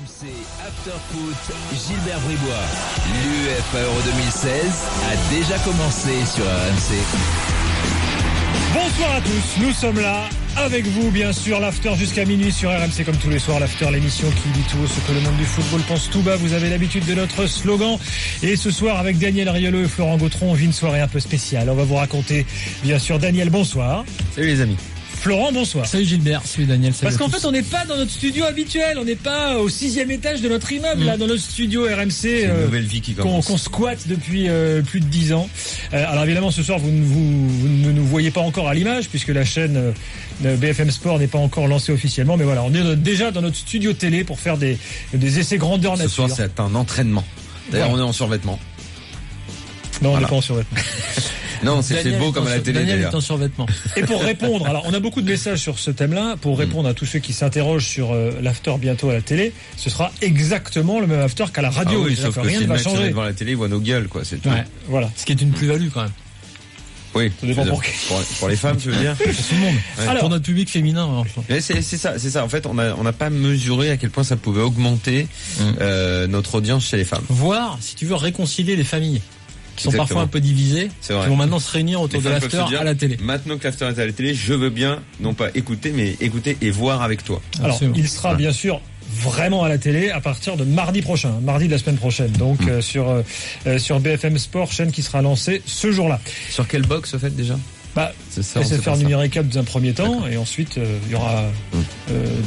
RMC After Foot, Gilbert Bribois. L'UEFA Euro 2016 a déjà commencé sur RMC. Bonsoir à tous, nous sommes là avec vous bien sûr, l'After jusqu'à minuit sur RMC comme tous les soirs. L'After, l'émission qui dit tout ce que le monde du football pense tout bas. Vous avez l'habitude de notre slogan. Et ce soir avec Daniel Riolo et Florent Gautron, on vit une soirée un peu spéciale. On va vous raconter bien sûr. Daniel, bonsoir. Salut les amis. Florent, bonsoir. Salut Gilbert, salut Daniel. Salut. Parce qu'en fait, on n'est pas dans notre studio habituel, on n'est pas au 6e étage de notre immeuble, là, dans notre studio RMC. C'est une nouvelle vie qui commence. Qu'on squatte depuis plus de 10 ans. Alors évidemment, ce soir, vous ne nous voyez pas encore à l'image, puisque la chaîne BFM Sport n'est pas encore lancée officiellement. Mais voilà, on est déjà dans notre studio télé pour faire des essais grandeur nature. Ce soir, c'est un entraînement. D'ailleurs, on est en survêtement. Non, on n'est pas en survêtement. Non, c'est beau comme à la télé. Daniel d'ailleurs. est en survêtement. Et pour répondre, alors on a beaucoup de messages sur ce thème-là, pour répondre à tous ceux qui s'interrogent sur l'after bientôt à la télé, ce sera exactement le même after qu'à la radio. Ah oui, sauf que rien si ne le va mec se met changer. devant la télé, il voit nos gueules, quoi, c'est tout. Ouais, voilà. Ce qui est une plus-value quand même. Oui, Ça dépend pour les femmes, tu veux dire? Pour tout le monde. Ouais. Alors, pour notre public féminin. Enfin. Mais c'est ça. En fait, on n'a pas mesuré à quel point ça pouvait augmenter notre audience chez les femmes. Voir, si tu veux, réconcilier les familles qui sont Exactement. parfois un peu divisées, C'est vrai. qui vont maintenant se réunir autour de Les femmes peuvent l'after se dire, à la télé. Maintenant que l'after est à la télé, je veux bien, non pas écouter, mais écouter et voir avec toi. Alors, Absolument. il sera bien sûr vraiment à la télé à partir de mardi prochain, mardi de la semaine prochaine. Donc sur BFM Sport, chaîne qui sera lancée ce jour-là. Sur quelle box, au fait, déjà? C'est ça, on de sait faire pas ça. numérique dans un premier temps, et ensuite il y aura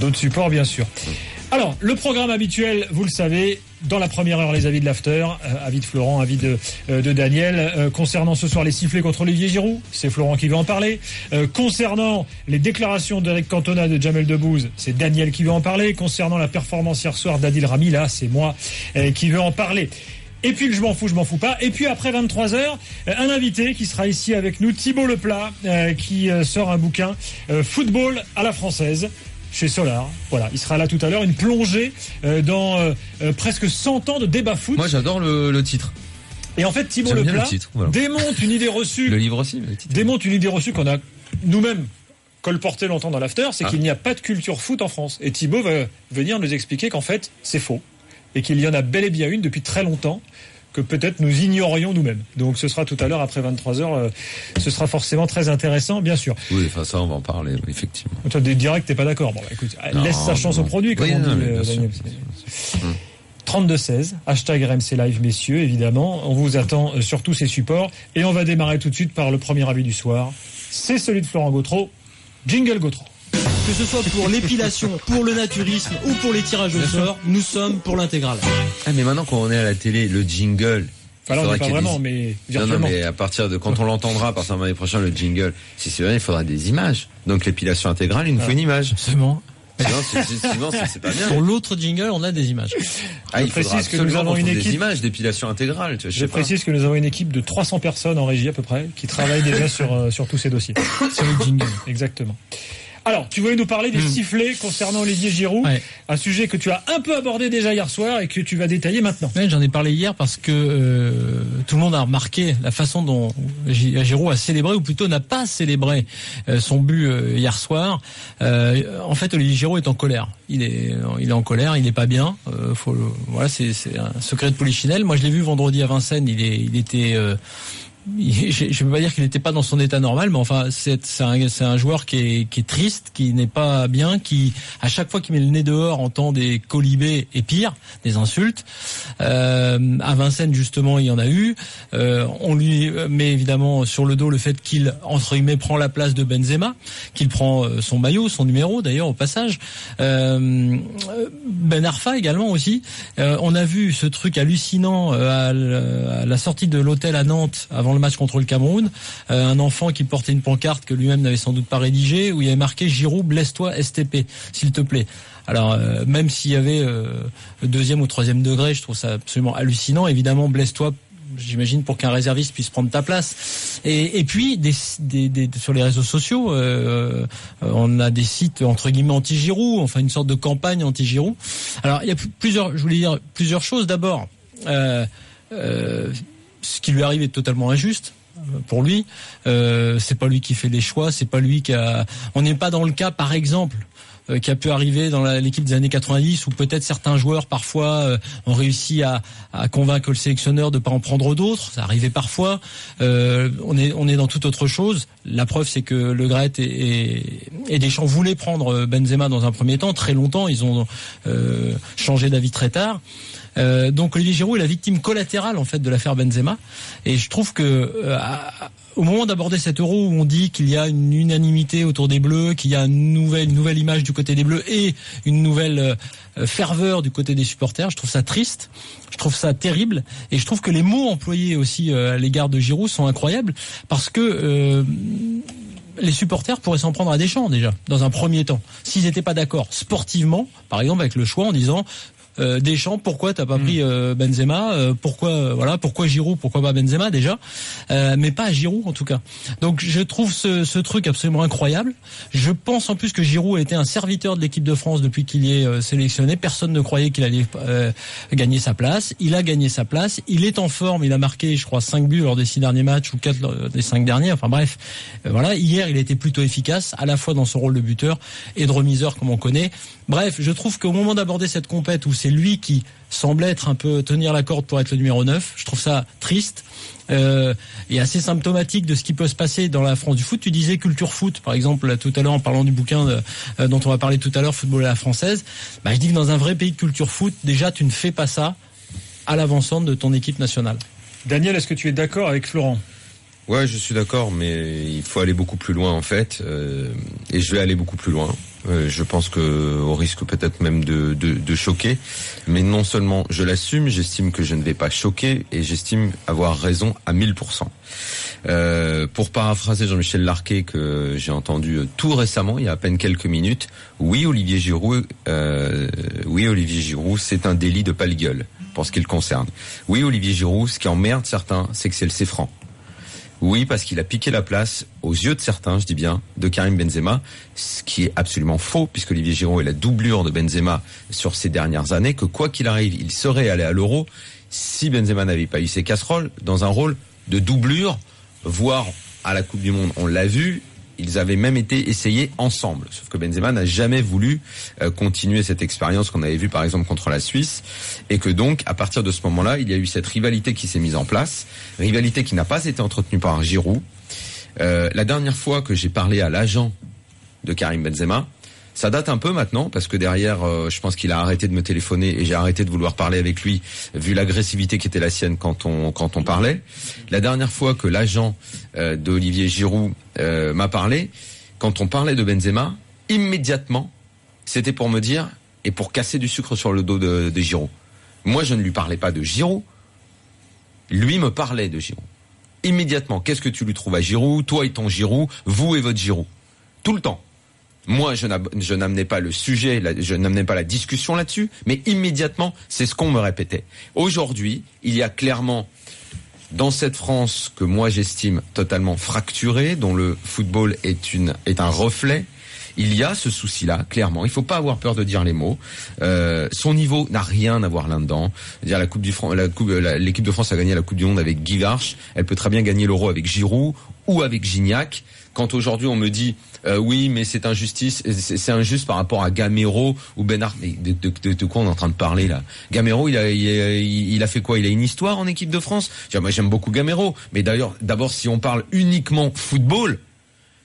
d'autres supports bien sûr. Alors, le programme habituel, vous le savez, dans la première heure, les avis de l'after, avis de Florent, avis de Daniel. Concernant ce soir les sifflets contre Olivier Giroud, c'est Florent qui veut en parler. Concernant les déclarations d'Eric Cantona, de Jamel Debbouze, c'est Daniel qui veut en parler. Concernant la performance hier soir d'Adil Rami, là, c'est moi qui veux en parler. Et puis que je m'en fous pas. Et puis après 23h, un invité qui sera ici avec nous, Thibaut Leplat, qui sort un bouquin Football à la française chez Solar. Voilà, il sera là tout à l'heure, une plongée dans presque 100 ans de débat foot. Moi, j'adore le titre. Et en fait, Thibaut J'aime bien Leplat le titre, voilà. démonte une idée reçue. Le livre aussi, mais le titre. Démonte une idée reçue qu'on a nous-mêmes colporté longtemps dans l'after, c'est qu'il n'y a pas de culture foot en France. Et Thibaut va venir nous expliquer qu'en fait, c'est faux. Et qu'il y en a bel et bien une depuis très longtemps, que peut-être nous ignorions nous-mêmes. Donc ce sera tout à l'heure après 23h, ce sera forcément très intéressant, bien sûr. Oui, enfin ça, on va en parler, effectivement. Toi, direct, t'es pas d'accord. Bon, bah, écoute, laisse sa chance au produit, comme oui, on dit, bien sûr, Daniel. bien sûr. 32-16, hashtag RMC Live, messieurs, évidemment. On vous attend sur tous ces supports. Et on va démarrer tout de suite par le premier avis du soir. C'est celui de Florent Gautreau. Jingle Gautreau. Que ce soit pour l'épilation, pour le naturisme ou pour les tirages au sort, nous sommes pour l'intégrale. Ah, mais maintenant, quand on est à la télé, le jingle. Enfin, là, on faudra n'est pas qu'il y ait vraiment, des- mais Non, virtuellement. mais à partir de quand on l'entendra, à partir de l'année prochaine, le jingle, si c'est vrai, il faudra des images. Donc l'épilation intégrale, il nous faut une image. Absolument. Sinon, c'est pas bien. Pour l'autre jingle, on a des images. Ah, il Je précise faudra que nous absolument avons qu'on une trouve équipe- des images d'épilation intégrale. Tu vois, Je sais pas. précise que nous avons une équipe de 300 personnes en régie à peu près, qui travaillent déjà sur tous ces dossiers. Sur le jingle. Exactement. Alors, tu voulais nous parler des sifflets concernant Olivier Giroud, Ouais. un sujet que tu as un peu abordé déjà hier soir et que tu vas détailler maintenant. Ouais, j'en ai parlé hier parce que tout le monde a remarqué la façon dont Giroud a célébré, ou plutôt n'a pas célébré son but hier soir. En fait, Olivier Giroud est en colère. Il est en colère, il n'est pas bien. Voilà, c'est un secret de polichinelle. Moi, je l'ai vu vendredi à Vincennes. Il était je ne veux pas dire qu'il n'était pas dans son état normal, mais enfin c'est un joueur qui est triste, qui n'est pas bien, qui à chaque fois qu'il met le nez dehors entend des colibés et pire, des insultes. À Vincennes justement il y en a eu. On lui met évidemment sur le dos le fait qu'il entre guillemets prend la place de Benzema, qu'il prend son maillot, son numéro d'ailleurs au passage. Ben Arfa également aussi. On a vu ce truc hallucinant à la sortie de l'hôtel à Nantes avant le match contre le Cameroun, un enfant qui portait une pancarte que lui-même n'avait sans doute pas rédigée, où il y avait marqué Giroud, blesse-toi STP, s'il te plaît. Alors même s'il y avait deuxième ou troisième degré, je trouve ça absolument hallucinant. Évidemment, blesse-toi, j'imagine, pour qu'un réserviste puisse prendre ta place. Et puis sur les réseaux sociaux, on a des sites entre guillemets anti-Giroud, enfin une sorte de campagne anti-Giroud. Alors il y a je voulais dire plusieurs choses. D'abord, ce qui lui arrive est totalement injuste pour lui. C'est pas lui qui fait les choix, c'est pas lui qui a. On n'est pas dans le cas, par exemple, qui a pu arriver dans l'équipe des années 90, où peut-être certains joueurs parfois ont réussi à convaincre le sélectionneur de pas en prendre d'autres. Ça arrivait parfois. On est dans toute autre chose. La preuve, c'est que Le Graët et Deschamps voulaient prendre Benzema dans un premier temps. Très longtemps, ils ont changé d'avis très tard. Donc Olivier Giroud est la victime collatérale en fait de l'affaire Benzema, et je trouve que au moment d'aborder cet Euro où on dit qu'il y a une unanimité autour des Bleus, qu'il y a une nouvelle image du côté des Bleus et une nouvelle ferveur du côté des supporters, je trouve ça triste, je trouve ça terrible, et je trouve que les mots employés aussi à l'égard de Giroud sont incroyables, parce que les supporters pourraient s'en prendre à Deschamps déjà dans un premier temps, s'ils n'étaient pas d'accord sportivement, par exemple avec le choix en disant Deschamps, pourquoi t'as pas pris Benzema, pourquoi Giroud, pourquoi pas Benzema déjà, mais pas Giroud en tout cas. Donc je trouve ce truc absolument incroyable. Je pense en plus que Giroud a été un serviteur de l'équipe de France depuis qu'il y est sélectionné. Personne ne croyait qu'il allait gagner sa place. Il a gagné sa place. Il est en forme. Il a marqué, je crois, 5 buts lors des 6 derniers matchs ou 4 des 5 derniers. Enfin bref, voilà. Hier, il a été plutôt efficace, à la fois dans son rôle de buteur et de remiseur comme on connaît. Bref, je trouve qu'au moment d'aborder cette compète où c'est lui qui semble être un peu tenir la corde pour être le numéro 9, je trouve ça triste et assez symptomatique de ce qui peut se passer dans la France du foot. Tu disais culture foot, par exemple, tout à l'heure en parlant du bouquin dont on va parler tout à l'heure, Football à la française. Je dis que dans un vrai pays de culture foot, déjà tu ne fais pas ça à l'avant-centre de ton équipe nationale. Daniel, est-ce que tu es d'accord avec Florent ? Ouais, je suis d'accord, mais il faut aller beaucoup plus loin en fait, et je vais aller beaucoup plus loin. Je pense que au risque peut-être même de choquer, mais non seulement je l'assume, j'estime que je ne vais pas choquer, et j'estime avoir raison à 1000%. Pour paraphraser Jean-Michel Larquet que j'ai entendu tout récemment, il y a à peine quelques minutes, oui Olivier Giroud, c'est un délit de pâle-gueule pour ce qui le concerne. Oui Olivier Giroud, ce qui emmerde certains, c'est que c'est le C-franc. Oui, parce qu'il a piqué la place, aux yeux de certains, je dis bien, de Karim Benzema, ce qui est absolument faux, puisque Olivier Giroud est la doublure de Benzema sur ces dernières années, que quoi qu'il arrive, il serait allé à l'Euro si Benzema n'avait pas eu ses casseroles, dans un rôle de doublure, voire à la Coupe du Monde, on l'a vu, ils avaient même été essayés ensemble. Sauf que Benzema n'a jamais voulu continuer cette expérience qu'on avait vue par exemple contre la Suisse, et que donc à partir de ce moment-là, il y a eu cette rivalité qui s'est mise en place, rivalité qui n'a pas été entretenue par Giroud. La dernière fois que j'ai parlé à l'agent de Karim Benzema, ça date un peu maintenant, parce que derrière, je pense qu'il a arrêté de me téléphoner et j'ai arrêté de vouloir parler avec lui, vu l'agressivité qui était la sienne quand on parlait. La dernière fois que l'agent d'Olivier Giroud m'a parlé, quand on parlait de Benzema, immédiatement, c'était pour me dire, et pour casser du sucre sur le dos de Giroud. Moi, je ne lui parlais pas de Giroud, lui me parlait de Giroud. Immédiatement, qu'est-ce que tu lui trouves à Giroud, toi et ton Giroud, vous et votre Giroud. Tout le temps. Moi, je n'amenais pas le sujet, je n'amenais pas la discussion là-dessus, mais immédiatement, c'est ce qu'on me répétait. Aujourd'hui, il y a clairement, dans cette France que moi j'estime totalement fracturée, dont le football est un reflet, il y a ce souci-là, clairement. Il faut pas avoir peur de dire les mots. Son niveau n'a rien à voir là-dedans. L'équipe de France a gagné la Coupe du Monde avec Guy Varche. Elle peut très bien gagner l'Euro avec Giroud ou avec Gignac. Quand aujourd'hui on me dit oui, mais c'est injuste par rapport à Gamero ou Ben Arfa. Mais de quoi on est en train de parler là? Gamero, il a fait quoi? Il a une histoire en équipe de France. Moi, j'aime beaucoup Gamero, mais d'abord, si on parle uniquement football,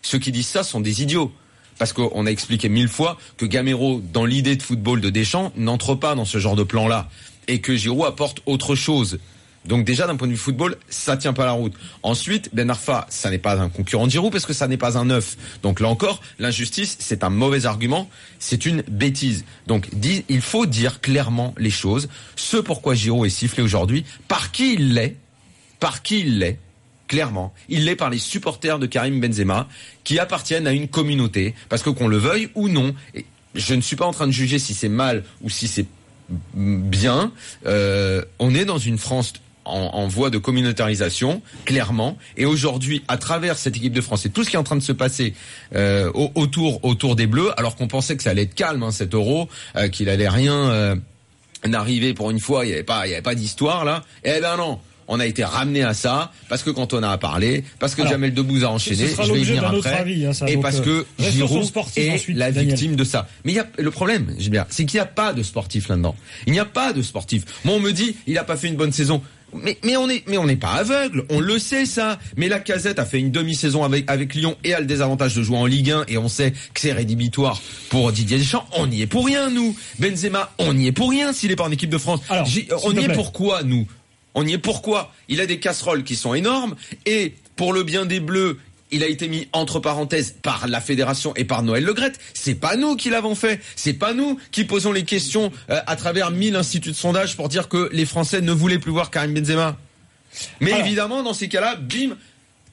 ceux qui disent ça sont des idiots. Parce qu'on a expliqué 1000 fois que Gamero, dans l'idée de football de Deschamps, n'entre pas dans ce genre de plan-là, et que Giroud apporte autre chose. Donc déjà, d'un point de vue football, ça tient pas la route. Ensuite, Ben Arfa, ça n'est pas un concurrent de Giroud parce que ça n'est pas un neuf. Donc là encore, l'injustice, c'est un mauvais argument, c'est une bêtise. Donc il faut dire clairement les choses. Ce pourquoi Giroud est sifflé aujourd'hui, par qui il l'est, clairement. Il l'est par les supporters de Karim Benzema qui appartiennent à une communauté. Parce que qu'on le veuille ou non, et je ne suis pas en train de juger si c'est mal ou si c'est bien, on est dans une France en voie de communautarisation, clairement, et aujourd'hui, à travers cette équipe de France et tout ce qui est en train de se passer autour des Bleus, alors qu'on pensait que ça allait être calme, cet Euro, qu'il allait rien n'arriver pour une fois, il y avait pas d'histoire là. Eh ben non, on a été ramené à ça parce que Cantona a parlé, parce que Jamel Debbouze a enchaîné, je vais y venir après, avis, hein, ça, et donc, parce que Giroud est ensuite, la Daniel. victime de ça. Mais le problème, Gilbert, c'est qu'il n'y a pas de sportif là-dedans. Il n'y a pas de sportif. Moi, on me dit, il a pas fait une bonne saison. Mais on n'est pas aveugle, on le sait ça. Mais Lacazette a fait une demi-saison avec Lyon et a le désavantage de jouer en Ligue 1 et on sait que c'est rédhibitoire pour Didier Deschamps. On n'y est pour rien, nous. Benzema, on n'y est pour rien s'il est pas en équipe de France. Alors, on y est pourquoi, nous? On y est pourquoi? Il a des casseroles qui sont énormes et pour le bien des Bleus, il a été mis entre parenthèses par la fédération et par Noël Le Graët. C'est pas nous qui l'avons fait. C'est pas nous qui posons les questions à travers 1000 instituts de sondage pour dire que les Français ne voulaient plus voir Karim Benzema. Mais évidemment, dans ces cas-là, bim,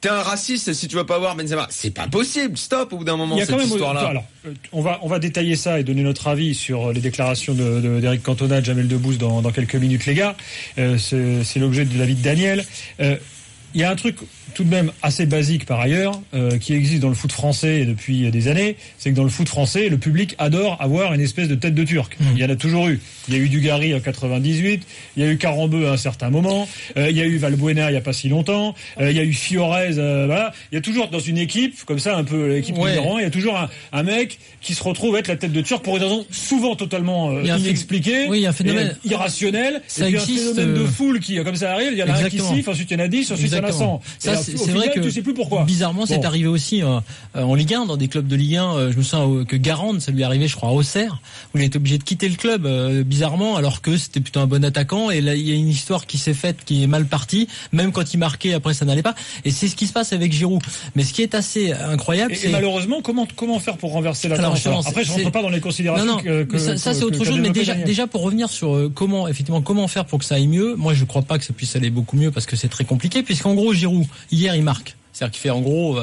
t'es un raciste si tu veux pas voir Benzema. C'est pas possible. Stop au bout d'un moment cette histoire-là. Alors, on va détailler ça et donner notre avis sur les déclarations d'Éric Cantona, de Jamel Debbouze dans quelques minutes, les gars. C'est l'objet de l'avis de Daniel. Il y a un truc tout de même assez basique par ailleurs, qui existe dans le foot français depuis des années, c'est que dans le foot français, le public adore avoir une espèce de tête de Turc. Il y en a toujours eu. Il y a eu Dugarry en 98, il y a eu Carambeu à un certain moment, il y a eu Valbuena il y a pas si longtemps, il y a eu Fiorez, voilà. Il y a toujours dans une équipe, comme ça, un peu l'équipe numéro 1, il y a toujours un mec qui se retrouve être la tête de Turc pour une raison souvent totalement inexpliquée, il y a un phénomène irrationnel, ça et puis existe, un phénomène de foule qui, comme ça arrive, il y en a un qui siffle, ensuite il y en a 10, ensuite il y en a 100. Ça, c'est vrai que tu sais plus pourquoi. Bizarrement, c'est arrivé aussi en Ligue 1, dans des clubs de Ligue 1. Je me souviens que Garande, ça lui est arrivé, je crois, à Auxerre, où il était obligé de quitter le club, bizarrement, alors que c'était plutôt un bon attaquant. Et là, il y a une histoire qui s'est faite, qui est mal partie. Même quand il marquait, après, ça n'allait pas. Et c'est ce qui se passe avec Giroud. Mais ce qui est assez incroyable, c'est malheureusement, comment faire pour renverser la tendance? Après, je rentre pas dans les considérations. Ça c'est autre chose. Mais déjà, pour revenir sur comment faire pour que ça aille mieux. Moi, je crois pas que ça puisse aller beaucoup mieux parce que c'est très compliqué. Puisqu'en gros, Giroud, hier, il marque. C'est-à-dire qu'il fait en gros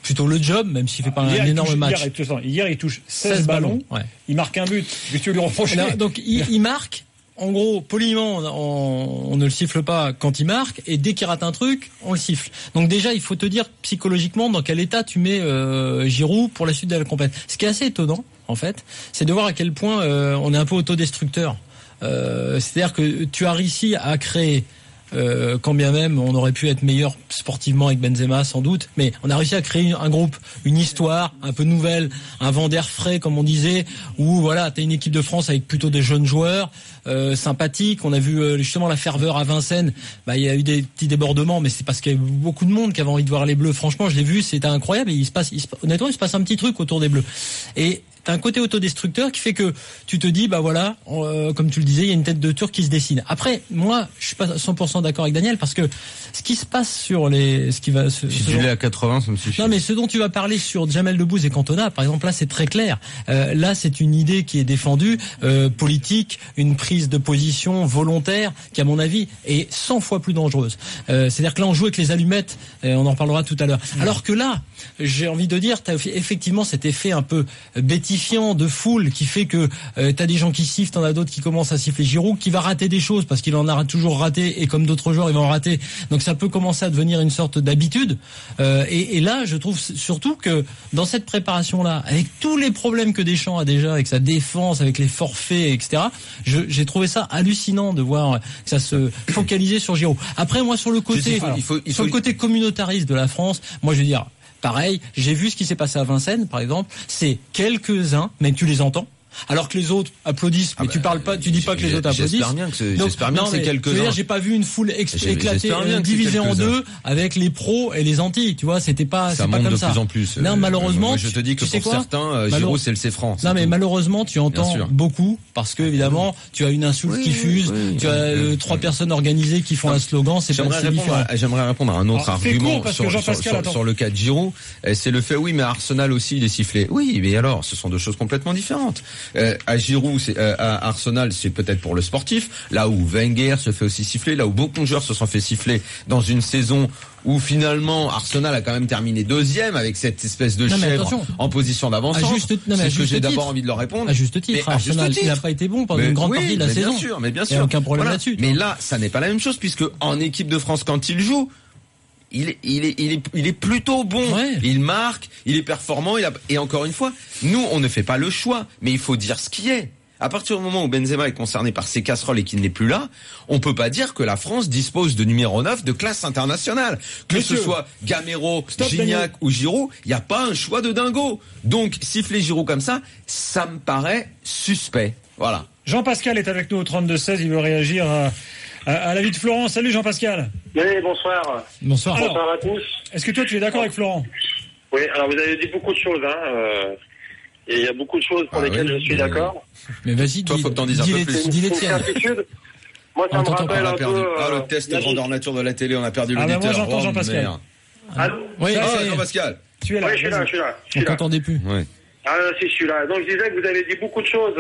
plutôt le job, même s'il fait pas un énorme match. Hier, il touche 16 ballons. Ouais. Il marque un but. Qu'est-ce que tu lui reproches? Donc il marque. En gros, poliment, on ne le siffle pas quand il marque, et dès qu'il rate un truc, on le siffle. Donc déjà, il faut te dire psychologiquement dans quel état tu mets Giroud pour la suite de la compétition. Ce qui est assez étonnant, en fait, c'est de voir à quel point on est un peu autodestructeur. C'est-à-dire que tu as réussi à créer, quand bien même on aurait pu être meilleur sportivement avec Benzema sans doute, mais on a réussi à créer un groupe, une histoire un peu nouvelle, un vent d'air frais comme on disait, où voilà, t'as une équipe de France avec plutôt des jeunes joueurs sympathiques. On a vu justement la ferveur à Vincennes. Il y a eu des petits débordements, mais c'est parce qu'il y a eu beaucoup de monde qui avait envie de voir les Bleus. Franchement, je l'ai vu, c'était incroyable. Et honnêtement, il se passe un petit truc autour des Bleus. Et t'as un côté autodestructeur qui fait que tu te dis, comme tu le disais, il y a une tête de Turc qui se dessine. Après, moi, je suis pas 100% d'accord avec Daniel parce que ce qui se passe sur si tu l'es à 80, ça me suffit. Non, mais ce dont tu vas parler sur Jamel Debbouze et Cantona, par exemple, là, c'est très clair. Là, c'est une idée qui est défendue, politique, une prise de position volontaire, qui, à mon avis, est 100 fois plus dangereuse. C'est-à-dire que là, on joue avec les allumettes, on en reparlera tout à l'heure. Alors que là, j'ai envie de dire, t'as effectivement cet effet un peu bêtifiant de foule qui fait que t'as des gens qui sifflent, t'en as d'autres qui commencent à siffler Giroud, qui va rater des choses parce qu'il en a toujours raté, et comme d'autres joueurs, il va en rater. Donc ça peut commencer à devenir une sorte d'habitude. Et là, je trouve surtout que dans cette préparation-là, avec tous les problèmes que Deschamps a déjà, avec sa défense, avec les forfaits, etc., j'ai trouvé ça hallucinant de voir que ça se focalisait sur Giroud. Après, moi, sur le côté, sur le côté communautariste de la France, moi, je veux dire, pareil, j'ai vu ce qui s'est passé à Vincennes, par exemple. C'est quelques-uns, mais tu les entends. Alors que les autres applaudissent, mais tu parles pas, tu dis pas que les autres applaudissent. J'espère bien que c'est quelques-uns. Je veux dire, j'ai pas vu une foule éclatée, divisée en deux, avec les pros et les anti. Tu vois, c'était pas, c'est pas comme ça. Ça monte de plus en plus. Non, malheureusement. Moi, je te dis que pour certains, Giroud, c'est le C-franc. Non, mais malheureusement, tu entends beaucoup, parce que, évidemment, tu as une insulte qui fuse, tu as 3 personnes organisées qui font un slogan, c'est pas différent. J'aimerais répondre à un autre argument sur le cas de Giroud. C'est le fait, oui, mais Arsenal aussi, il est sifflé. Oui, mais alors, ce sont deux choses complètement différentes. À Giroud, à Arsenal, c'est peut-être pour le sportif, là où Wenger se fait aussi siffler, là où beaucoup de joueurs se sont fait siffler dans une saison où finalement Arsenal a quand même terminé 2e avec cette espèce de chèvre en position d'avant-centre. C'est ce que j'ai d'abord envie de leur répondre. À juste titre, Arsenal, il n'a pas été bon pendant une grande partie de la saison. Bien sûr, mais bien sûr. Il n'y a aucun problème là-dessus. Mais là, ça n'est pas la même chose puisque en équipe de France, quand il joue, il est plutôt bon. Il marque, il est performant. Et encore une fois, nous, on ne fait pas le choix, mais il faut dire ce qui est. À partir du moment où Benzema est concerné par ces casseroles et qu'il n'est plus là, on peut pas dire que la France dispose de numéro 9 de classe internationale. Que ce soit Gamero, Gignac ou Giroud, il n'y a pas un choix de dingo. Donc, siffler Giroud comme ça me paraît suspect. Voilà. Jean-Pascal est avec nous au 32-16, il veut réagir à l'avis de Florent. Salut Jean-Pascal. Oui, bonsoir. Bonsoir. Alors, Bonsoir à tous. est-ce que toi tu es d'accord avec Florent? Oui, alors vous avez dit beaucoup de choses, et il y a beaucoup de choses pour lesquelles je suis d'accord. Mais vas-y, Toi, faut que t'en dises un peu plus. dis les C'est une tiennes. certitude. Moi, ça me rappelle un peu... le test de grandeur nature de la télé, on a perdu Ah bah l'auditeur. moi j'entends Jean-Pascal. merde. Allô Oui, Ça, ça y est. Jean-Pascal. Tu es là. Oui, je suis là, vas-y. je suis là. On t'entendait plus. Ouais. Ah, si, je suis là. Donc, je disais que vous avez dit beaucoup de choses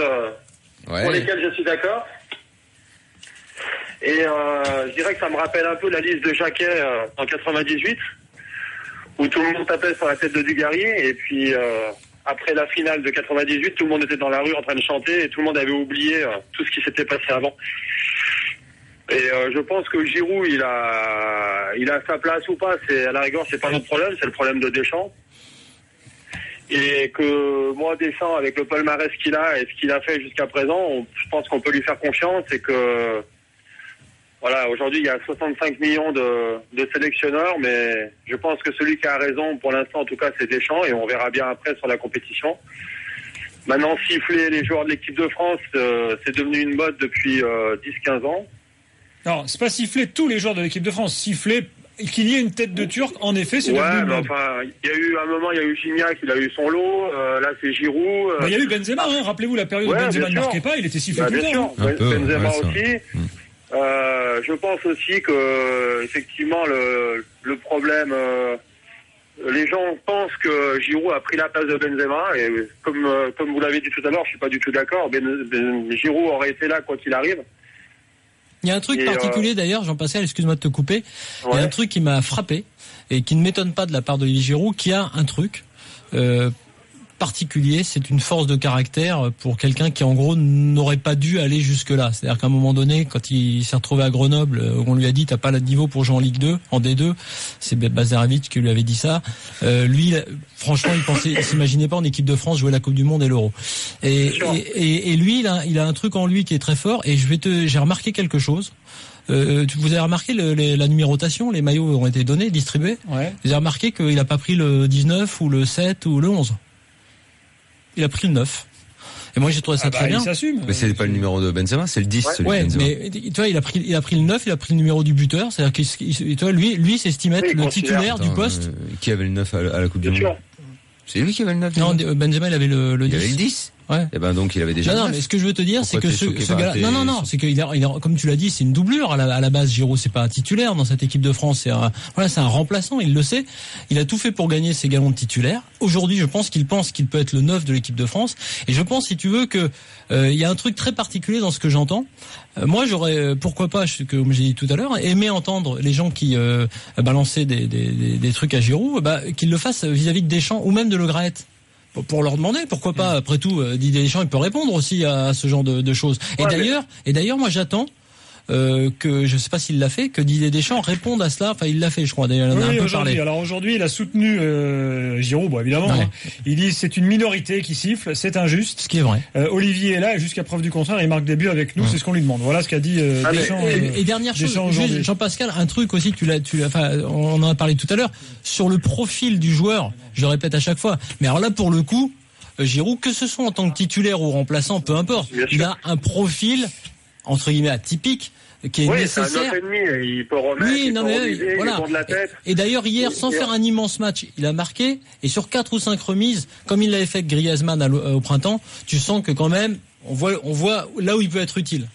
pour lesquelles je suis d'accord. Et je dirais que ça me rappelle un peu la liste de Jacquet en 98, où tout le monde tapait sur la tête de Dugarry, et puis après la finale de 98, tout le monde était dans la rue en train de chanter, et tout le monde avait oublié tout ce qui s'était passé avant. Et je pense que Giroud, il a sa place ou pas, c'est à la rigueur, c'est pas notre problème, c'est le problème de Deschamps. Et que moi, Deschamps, avec le palmarès qu'il a et ce qu'il a fait jusqu'à présent, je pense qu'on peut lui faire confiance, et que voilà, aujourd'hui, il y a 65 millions de sélectionneurs, mais je pense que celui qui a raison, pour l'instant, en tout cas, c'est Deschamps, et on verra bien après sur la compétition. Maintenant, siffler les joueurs de l'équipe de France, c'est devenu une mode depuis 10-15 ans. Non, c'est pas siffler tous les joueurs de l'équipe de France, siffler qu'il y ait une tête de Turc, en effet, c'est devenu une mais mode. enfin, il y a eu un moment, il y a eu Gignac, il a eu son lot, là c'est Giroud. Il y a eu Benzema, rappelez-vous la période où Benzema ne marquait pas, il était sifflé tout le temps. Bien sûr, Benzema aussi. Je pense aussi que effectivement le problème, les gens pensent que Giroud a pris la place de Benzema, et comme vous l'avez dit tout à l'heure, je suis pas du tout d'accord. Giroud aurait été là quoi qu'il arrive. Il y a un truc particulier d'ailleurs, Jean-Pascal, excuse-moi de te couper. Il y a un truc qui m'a frappé et qui ne m'étonne pas de la part d'Olivier Giroud, qui a un truc particulier, c'est une force de caractère pour quelqu'un qui en gros n'aurait pas dû aller jusque là. C'est-à-dire qu'à un moment donné, quand il s'est retrouvé à Grenoble, on lui a dit t'as pas le niveau pour jouer en Ligue 2, en D2, c'est Bazarevic qui lui avait dit ça. Lui, franchement, il s'imaginait pas en équipe de France jouer la Coupe du Monde et l'Euro. Et lui, il a un truc en lui qui est très fort. Et j'ai remarqué quelque chose. Vous avez remarqué la numérotation, les maillots ont été donnés, distribués. Ouais. Vous avez remarqué qu'il a pas pris le 19 ou le 7 ou le 11. Il a pris le 9. Et moi j'ai trouvé ça très bien. Il s'assume. Mais c'est pas le numéro de Benzema, c'est le 10 celui de Benzema. Mais tu vois, il a pris le 9, il a pris le numéro du buteur, c'est-à-dire qu'il tu vois, lui s'estimait être le titulaire du poste. Qui avait le 9 à la Coupe du Monde? C'est lui qui avait le 9. Non, Benzema il avait le 10. Il avait le 10. Ouais. Et ben donc il avait déjà. Non, mais ce que je veux te dire, c'est que ce gars, non, c'est qu'il a, comme tu l'as dit, c'est une doublure à la base. Giroud, c'est pas un titulaire dans cette équipe de France. C'est un remplaçant. Il le sait. Il a tout fait pour gagner ses galons de titulaire. Aujourd'hui, je pense qu'il peut être le 9 de l'équipe de France. Et je pense, si tu veux, que il y a un truc très particulier dans ce que j'entends. Moi, j'aurais, pourquoi pas, comme j'ai dit tout à l'heure, aimé entendre les gens qui balançaient des trucs à Giroud, qu'ils le fassent vis-à-vis de Deschamps ou même de Le Graët. Pour leur demander, pourquoi pas. Après tout, Didier Deschamps, il peut répondre aussi à ce genre de choses. Et d'ailleurs, moi, j'attends que, je sais pas s'il l'a fait, que Didier Deschamps réponde à cela. Enfin, il l'a fait, je crois. D'ailleurs, il en a un peu parlé. Alors aujourd'hui, il a soutenu Giroud, évidemment. Ouais. Il dit c'est une minorité qui siffle, c'est injuste. Ce qui est vrai. Olivier est là et jusqu'à preuve du contraire, il marque des buts avec nous. C'est ce qu'on lui demande. Voilà ce qu'a dit Deschamps. Et dernière chose, Jean-Pascal, un truc aussi, on en a parlé tout à l'heure sur le profil du joueur. Je le répète à chaque fois. Mais alors là, pour le coup, Giroud, que ce soit en tant que titulaire ou remplaçant, peu importe, il a un profil entre guillemets atypique qui est nécessaire. C'est un autre ennemi, il peut remettre, voilà. De la tête. Et d'ailleurs hier, sans faire un immense match, il a marqué, et sur 4 ou 5 remises, comme il l'avait fait avec Griezmann au printemps, tu sens que quand même on voit là où il peut être utile.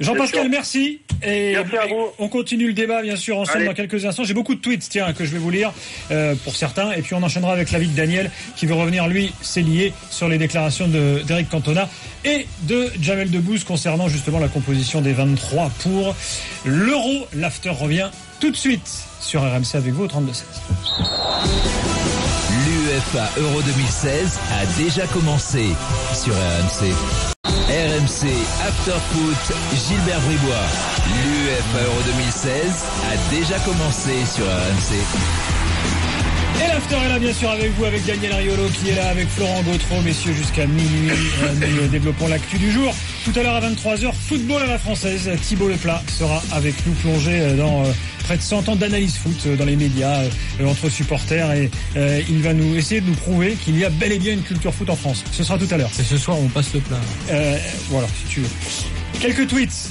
Jean-Pascal, merci. Et merci à vous. On continue le débat, bien sûr, ensemble dans quelques instants. J'ai beaucoup de tweets, que je vais vous lire pour certains. Et puis on enchaînera avec l'avis de Daniel, qui veut revenir, lui, c'est lié sur les déclarations d'Éric Cantona et de Jamel Debbouze concernant justement la composition des 23 pour l'Euro. L'after revient tout de suite sur RMC avec vous au 32-16. L'UEFA Euro 2016 a déjà commencé sur RMC. RMC After Foot, Gilbert Bribois. L'UEFA Euro 2016 a déjà commencé sur RMC. Et l'after est là bien sûr avec vous, avec Daniel Riolo qui est là, avec Florent Gautreau, messieurs jusqu'à minuit. Nous développons l'actu du jour. Tout à l'heure à 23h, football à la française. Thibaut Leplat sera avec nous, plongé dans près de 100 ans d'analyse foot dans les médias, entre supporters, et il va nous essayer de nous prouver qu'il y a bel et bien une culture foot en France. Ce sera tout à l'heure. C'est ce soir, on passe le plat. Voilà, si tu veux. Quelques tweets,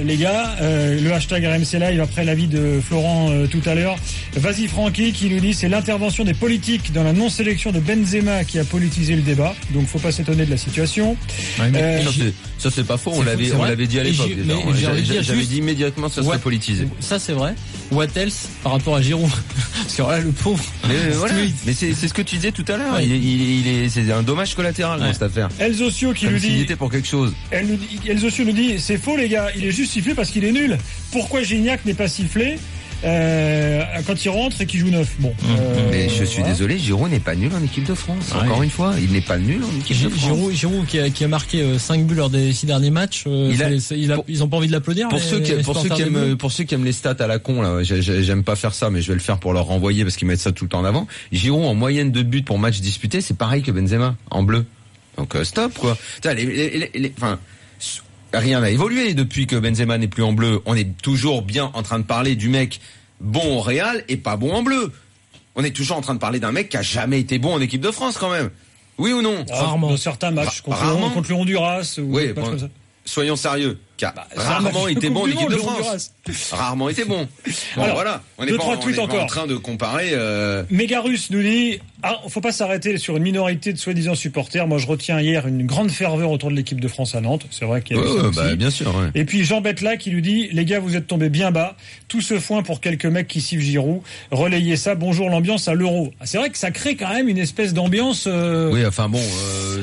les gars. Le hashtag RMC Live après l'avis de Florent tout à l'heure. Vas-y Francky qui nous dit c'est l'intervention des politiques dans la non-sélection de Benzema qui a politisé le débat. Donc faut pas s'étonner de la situation. Ouais, ça c'est pas faux. On l'avait dit à l'époque. J'avais dit immédiatement que ça serait politisé. Ça c'est vrai. What else par rapport à Giroud? Parce que là le pauvre. Mais voilà. Mais c'est ce que tu disais tout à l'heure. Ouais. C'est un dommage collatéral dans cette affaire. Elzosio qui nous dit. S'il était pour quelque chose. Elzosio nous dit c'est faux les gars. Il est juste sifflé parce qu'il est nul. Pourquoi Gignac n'est pas sifflé quand il rentre et qu'il joue neuf? Bon. Mais je suis désolé, Giroud n'est pas nul en équipe de France. Ouais. Encore une fois, il n'est pas nul en équipe de France. Giroud qui a marqué 5 buts lors des 6 derniers matchs. Ils ont pas envie de l'applaudir. Pour ceux qui aiment les stats à la con, là, j'aime pas faire ça, mais je vais le faire pour leur renvoyer parce qu'ils mettent ça tout le temps en avant. Giroud en moyenne de buts pour match disputé, c'est pareil que Benzema en bleu. Donc stop quoi. Rien n'a évolué depuis que Benzema n'est plus en bleu. On est toujours bien en train de parler du mec bon au Real et pas bon en bleu. On est toujours en train de parler d'un mec qui a jamais été bon en équipe de France quand même. Oui ou non? Rarement. Dans certains matchs contre le Honduras ou oui, comme ça. Soyons sérieux. Qui a rarement été bon en équipe de France. Rarement été bon. Bon, alors, voilà. On n'est pas en train de comparer. Mégarus nous dit faut pas s'arrêter sur une minorité de soi-disant supporters. Moi, je retiens hier une grande ferveur autour de l'équipe de France à Nantes. C'est vrai qu'il y a eu ça aussi. Bien sûr. Ouais. Et puis Jean Betla qui lui dit les gars, vous êtes tombés bien bas. Tout ce foin pour quelques mecs qui sifflent Giroud. Relayez ça. Bonjour l'ambiance à l'Euro. C'est vrai que ça crée quand même une espèce d'ambiance. Oui, enfin bon,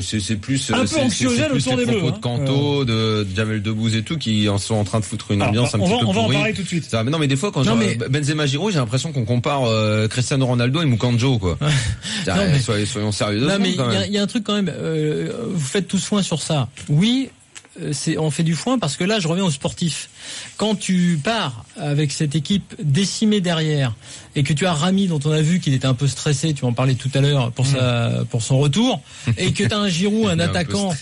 c'est plus un peu anxiogène autour des Bleus. De Canto, de Jamel Debbouze et tout qui en sont en train de foutre une ambiance un petit peu pourrie. On va en parler tout de suite. Mais non, mais des fois quand Benzema Giroud, j'ai l'impression qu'on compare Cristiano Ronaldo et Mukanjo quoi. Soyons sérieux de ça. Mais il y a un truc quand même. Vous faites tout soin sur ça. Oui. On fait du foin parce que là, je reviens aux sportifs. Quand tu pars avec cette équipe décimée derrière et que tu as Rami dont on a vu qu'il était un peu stressé, tu en parlais tout à l'heure pour son retour, et que t'as un Giroud, un attaquant,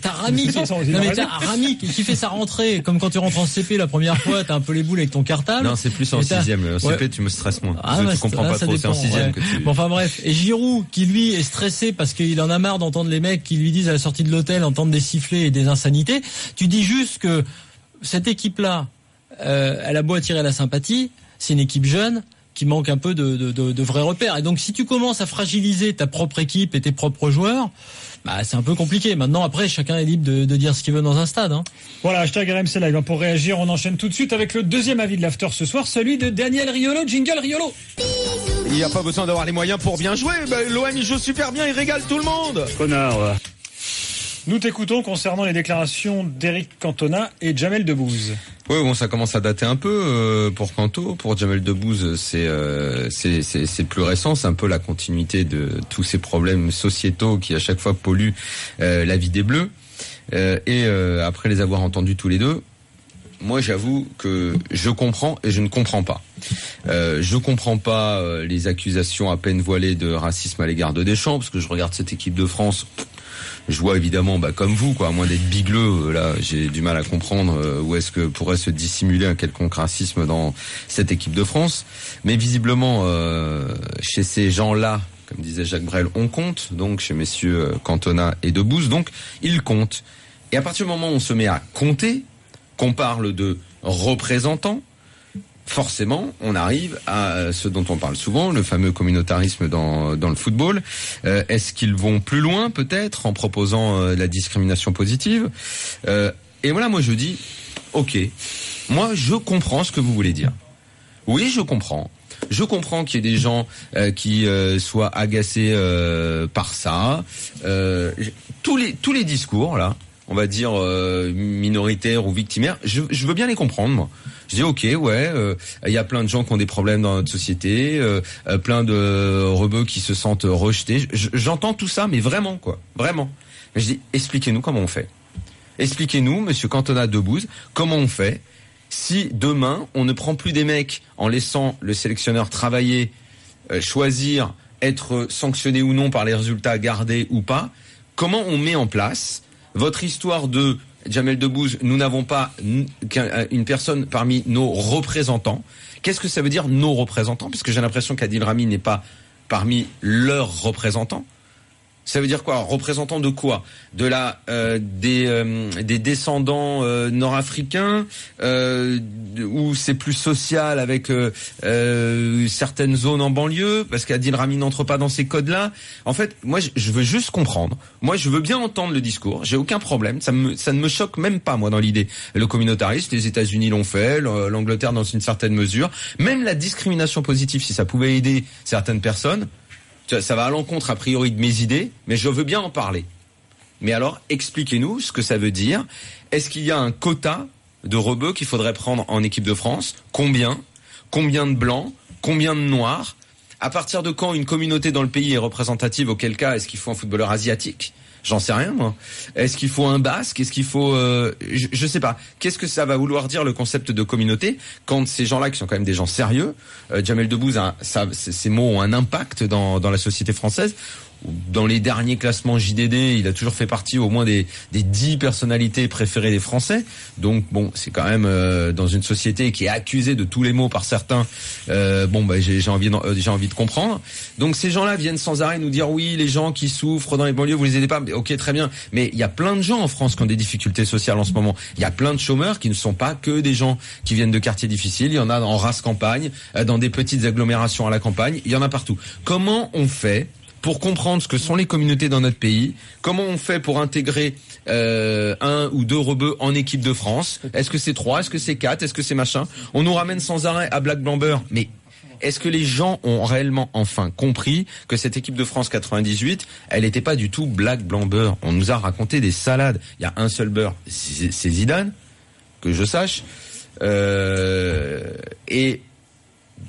t'as Rami qui fait sa rentrée comme quand tu rentres en CP la première fois, t'as un peu les boules avec ton cartable. Non, c'est plus en 6e. En CP, tu me stresses moins. Tu comprends pas trop. C'est en 6e que tu. Bon, enfin bref. Et Giroud qui lui est stressé parce qu'il en a marre d'entendre les mecs qui lui disent à la sortie de l'hôtel, entendre des sifflets et des insanités. Tu dis juste que cette équipe-là, elle a beau attirer la sympathie, c'est une équipe jeune qui manque un peu de vrais repères. Et donc, si tu commences à fragiliser ta propre équipe et tes propres joueurs, c'est un peu compliqué. Maintenant, après, chacun est libre de dire ce qu'il veut dans un stade. Hein. Voilà, hashtag RMC Live. Pour réagir, on enchaîne tout de suite avec le deuxième avis de l'after ce soir, celui de Daniel Riolo. Jingle Riolo. Il n'y a pas besoin d'avoir les moyens pour bien jouer. L'OM, il joue super bien, il régale tout le monde. Connard, ouais. Nous t'écoutons concernant les déclarations d'Éric Cantona et Jamel Debbouze. Oui, bon, ça commence à dater un peu pour Canto. Pour Jamel Debbouze, c'est plus récent. C'est un peu la continuité de tous ces problèmes sociétaux qui à chaque fois polluent la vie des Bleus. Après les avoir entendus tous les deux, moi j'avoue que je comprends et je ne comprends pas. Je comprends pas les accusations à peine voilées de racisme à l'égard de Deschamps, parce que je regarde cette équipe de France. Je vois évidemment, comme vous, quoi, à moins d'être bigleux, là, j'ai du mal à comprendre où est-ce que pourrait se dissimuler un quelconque racisme dans cette équipe de France. Mais visiblement, chez ces gens-là, comme disait Jacques Brel, on compte. Donc, chez messieurs Cantona et Debbouze, donc, ils comptent. Et à partir du moment où on se met à compter, qu'on parle de représentants, forcément, on arrive à ce dont on parle souvent, le fameux communautarisme dans le football. Est-ce qu'ils vont plus loin, peut-être, en proposant la discrimination positive ? Et voilà, moi je dis, ok, moi je comprends ce que vous voulez dire. Oui, je comprends. Je comprends qu'il y ait des gens qui soient agacés par ça. Tous les discours, là, on va dire minoritaires ou victimaires, je veux bien les comprendre, moi. Je dis ok, ouais, il y a plein de gens qui ont des problèmes dans notre société, plein de rebeux qui se sentent rejetés. J'entends tout ça, mais vraiment, quoi, vraiment. Mais je dis, expliquez-nous comment on fait. Expliquez-nous, monsieur Cantona Debbouze, comment on fait si demain on ne prend plus des mecs en laissant le sélectionneur travailler, choisir être sanctionné ou non par les résultats gardés ou pas. Comment on met en place votre histoire de Jamel Debbouze, nous n'avons pas une personne parmi nos représentants. Qu'est-ce que ça veut dire nos représentants? Parce que j'ai l'impression qu'Adil Rami n'est pas parmi leurs représentants. Ça veut dire quoi? Représentant de quoi? De des descendants nord-africains, où c'est plus social avec certaines zones en banlieue, parce qu'Adil Rami n'entre pas dans ces codes-là. En fait, moi, je veux juste comprendre. Moi, je veux bien entendre le discours. J'ai aucun problème. Ça ne me choque même pas, moi, dans l'idée. Le communautarisme, les États-Unis l'ont fait, l'Angleterre dans une certaine mesure. Même la discrimination positive, si ça pouvait aider certaines personnes. Ça va à l'encontre, a priori, de mes idées, mais je veux bien en parler. Mais alors, expliquez-nous ce que ça veut dire. Est-ce qu'il y a un quota de rebeux qu'il faudrait prendre en équipe de France? Combien? Combien de blancs? Combien de noirs? À partir de quand une communauté dans le pays est représentative? Auquel cas, est-ce qu'il faut un footballeur asiatique? J'en sais rien, moi. Est-ce qu'il faut un basque? Est-ce qu'il faut... je sais pas. Qu'est-ce que ça va vouloir dire, le concept de communauté, quand ces gens-là, qui sont quand même des gens sérieux, Jamel Debbouze, ces mots ont un impact dans la société française. Dans les derniers classements JDD, il a toujours fait partie au moins des 10 personnalités préférées des Français. Donc bon, c'est quand même dans une société qui est accusée de tous les maux par certains. J'ai envie de comprendre. Donc ces gens-là viennent sans arrêt nous dire oui, les gens qui souffrent dans les banlieues, vous les aidez pas. Ok, très bien. Mais il y a plein de gens en France qui ont des difficultés sociales en ce moment. Il y a plein de chômeurs qui ne sont pas que des gens qui viennent de quartiers difficiles. Il y en a en race campagne, dans des petites agglomérations à la campagne. Il y en a partout. Comment on fait pour comprendre ce que sont les communautés dans notre pays? Comment on fait pour intégrer 1 ou 2 rebeux en équipe de France? Est-ce que c'est 3? Est-ce que c'est 4? Est-ce que c'est machin? On nous ramène sans arrêt à Black Blamber. Mais est-ce que les gens ont réellement enfin compris que cette équipe de France 98, elle n'était pas du tout Black Blamber? On nous a raconté des salades. Il y a un seul beurre, c'est Zidane, que je sache. Et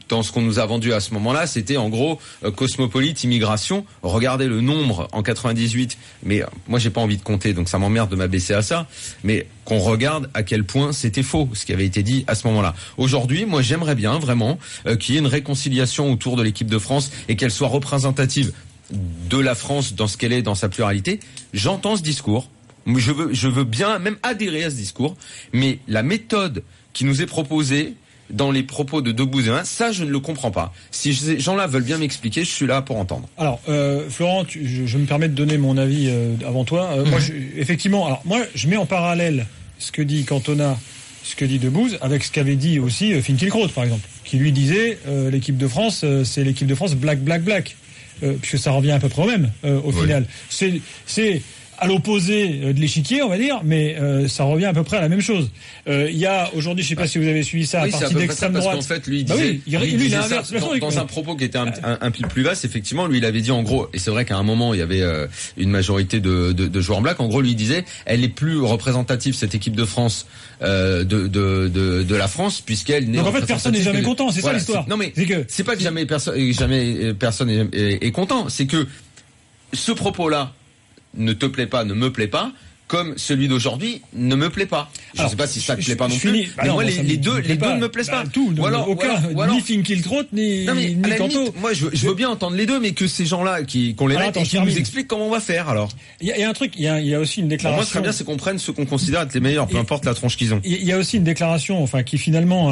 dans ce qu'on nous a vendu à ce moment-là, c'était en gros cosmopolite, immigration. Regardez le nombre en 98. Mais moi, j'ai pas envie de compter, donc ça m'emmerde de m'abaisser à ça. Mais qu'on regarde à quel point c'était faux, ce qui avait été dit à ce moment-là. Aujourd'hui, moi, j'aimerais bien vraiment qu'il y ait une réconciliation autour de l'équipe de France et qu'elle soit représentative de la France dans ce qu'elle est, dans sa pluralité. J'entends ce discours. Je veux bien même adhérer à ce discours. Mais la méthode qui nous est proposée dans les propos de Debbouze, ça je ne le comprends pas. Si ces gens-là veulent bien m'expliquer, je suis là pour entendre. Alors, Florent, je me permets de donner mon avis avant toi. Moi, effectivement, alors moi, je mets en parallèle ce que dit Cantona, ce que dit Debbouze, avec ce qu'avait dit aussi Finkielkraut, par exemple, qui lui disait l'équipe de France, c'est l'équipe de France black, puisque ça revient à peu près au même au final. C'est à l'opposé de l'échiquier, on va dire, mais ça revient à peu près à la même chose. Il y a aujourd'hui, je sais pas si vous avez suivi ça, à partir d'extrême droite. Parce qu'en fait, lui, il disait, il disait ça dans un propos qui était un peu plus vaste. Effectivement, lui, il avait dit en gros, et c'est vrai qu'à un moment, il y avait une majorité de joueurs black. En gros, lui, il disait, elle est plus représentative, cette équipe de France, de la France, puisqu'elle n'est. Donc en fait, personne n'est jamais content. C'est ça l'histoire. Non mais c'est pas que jamais personne est content. C'est que ce propos-là ne te plaît pas, ne me plaît pas, comme celui d'aujourd'hui ne me plaît pas. Je ne sais pas si ça te plaît pas non plus. Mais moi, les deux ne me plaisent pas. Tout, ni Finkielkraut, ni Canto. Moi, je veux bien entendre les deux, mais que ces gens-là qu'on les mette et qui nous expliquent comment on va faire, alors. Il y a un truc, il y a aussi une déclaration. Moi, ce serait bien, c'est qu'on prenne ceux qu'on considère être les meilleurs, peu importe la tronche qu'ils ont. Il y a aussi une déclaration, qui finalement,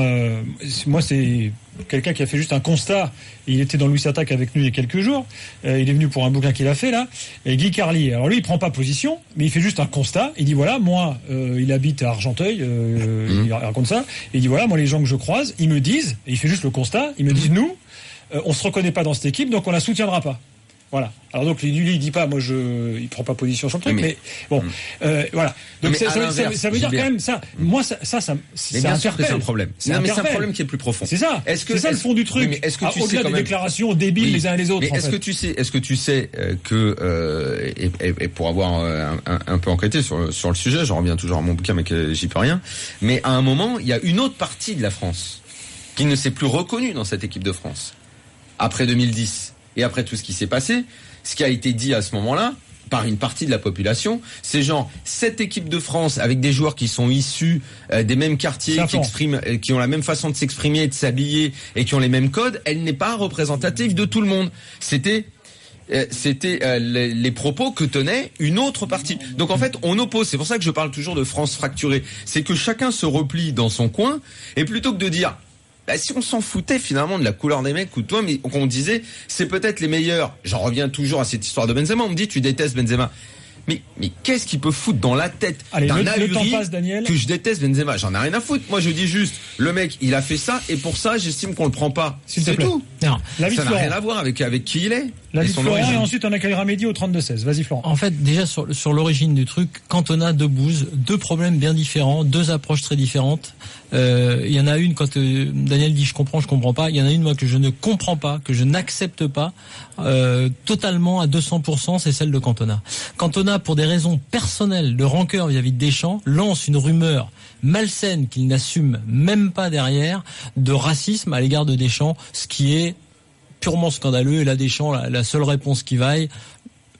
moi, c'est quelqu'un qui a fait juste un constat. Il était dans Louis Attaque avec nous il y a quelques jours. Il est venu pour un bouquin qu'il a fait là. Et Guy Carlier. Alors lui, il prend pas position, mais il fait juste un constat. Il dit voilà, moi, il habite à Argenteuil. Il raconte ça. Et il dit voilà, moi, les gens que je croise, ils me disent, et il fait juste le constat. Ils me disent nous, on se reconnaît pas dans cette équipe, donc on la soutiendra pas. Voilà. Alors donc lui il dit pas, il prend pas position sur le truc, mais bon, voilà. Donc ça veut dire quand même ça. Moi ça interpelle. C'est un problème. C'est un problème qui est plus profond. C'est ça. C'est ça le fond du truc. Mais est-ce que tu sais, au-delà des déclarations débiles les uns et les autres. Mais est-ce que tu sais que et pour avoir un peu enquêté sur le sujet, je reviens toujours à mon bouquin, mais que j'y peux rien. Mais à un moment, il y a une autre partie de la France qui ne s'est plus reconnue dans cette équipe de France après 2010. Et après tout ce qui s'est passé, ce qui a été dit à ce moment-là, par une partie de la population. C'est genre, cette équipe de France, avec des joueurs qui sont issus des mêmes quartiers, qui ont la même façon de s'exprimer et de s'habiller, et qui ont les mêmes codes, elle n'est pas représentative de tout le monde. C'était les propos que tenait une autre partie. Donc en fait, on oppose. C'est pour ça que je parle toujours de France fracturée. C'est que chacun se replie dans son coin, et plutôt que de dire, si on s'en foutait finalement de la couleur des mecs ou de toi, mais qu'on disait, c'est peut-être les meilleurs. J'en reviens toujours à cette histoire de Benzema. On me dit, tu détestes Benzema. Mais qu'est-ce qu'il peut foutre dans la tête d'un ahuri que je déteste Benzema? J'en ai rien à foutre. Moi, je dis juste, le mec, il a fait ça, et pour ça, j'estime qu'on le prend pas. C'est tout. Non. Ça n'a rien à voir avec qui il est. La vie de Florent, et ensuite on accueillera Mehdi au 32-16. Vas-y Florent. En fait, déjà sur l'origine du truc, Cantona, Debouze, deux problèmes bien différents, deux approches très différentes. Il y en a une quand Daniel dit je comprends pas. Il y en a une moi que je ne comprends pas, que je n'accepte pas totalement à 200%, c'est celle de Cantona. Cantona, pour des raisons personnelles de rancœur vis-à-vis de Deschamps, lance une rumeur malsaine qu'il n'assume même pas derrière de racisme à l'égard de Deschamps, ce qui est purement scandaleux. Et là, Deschamps, la seule réponse qui vaille,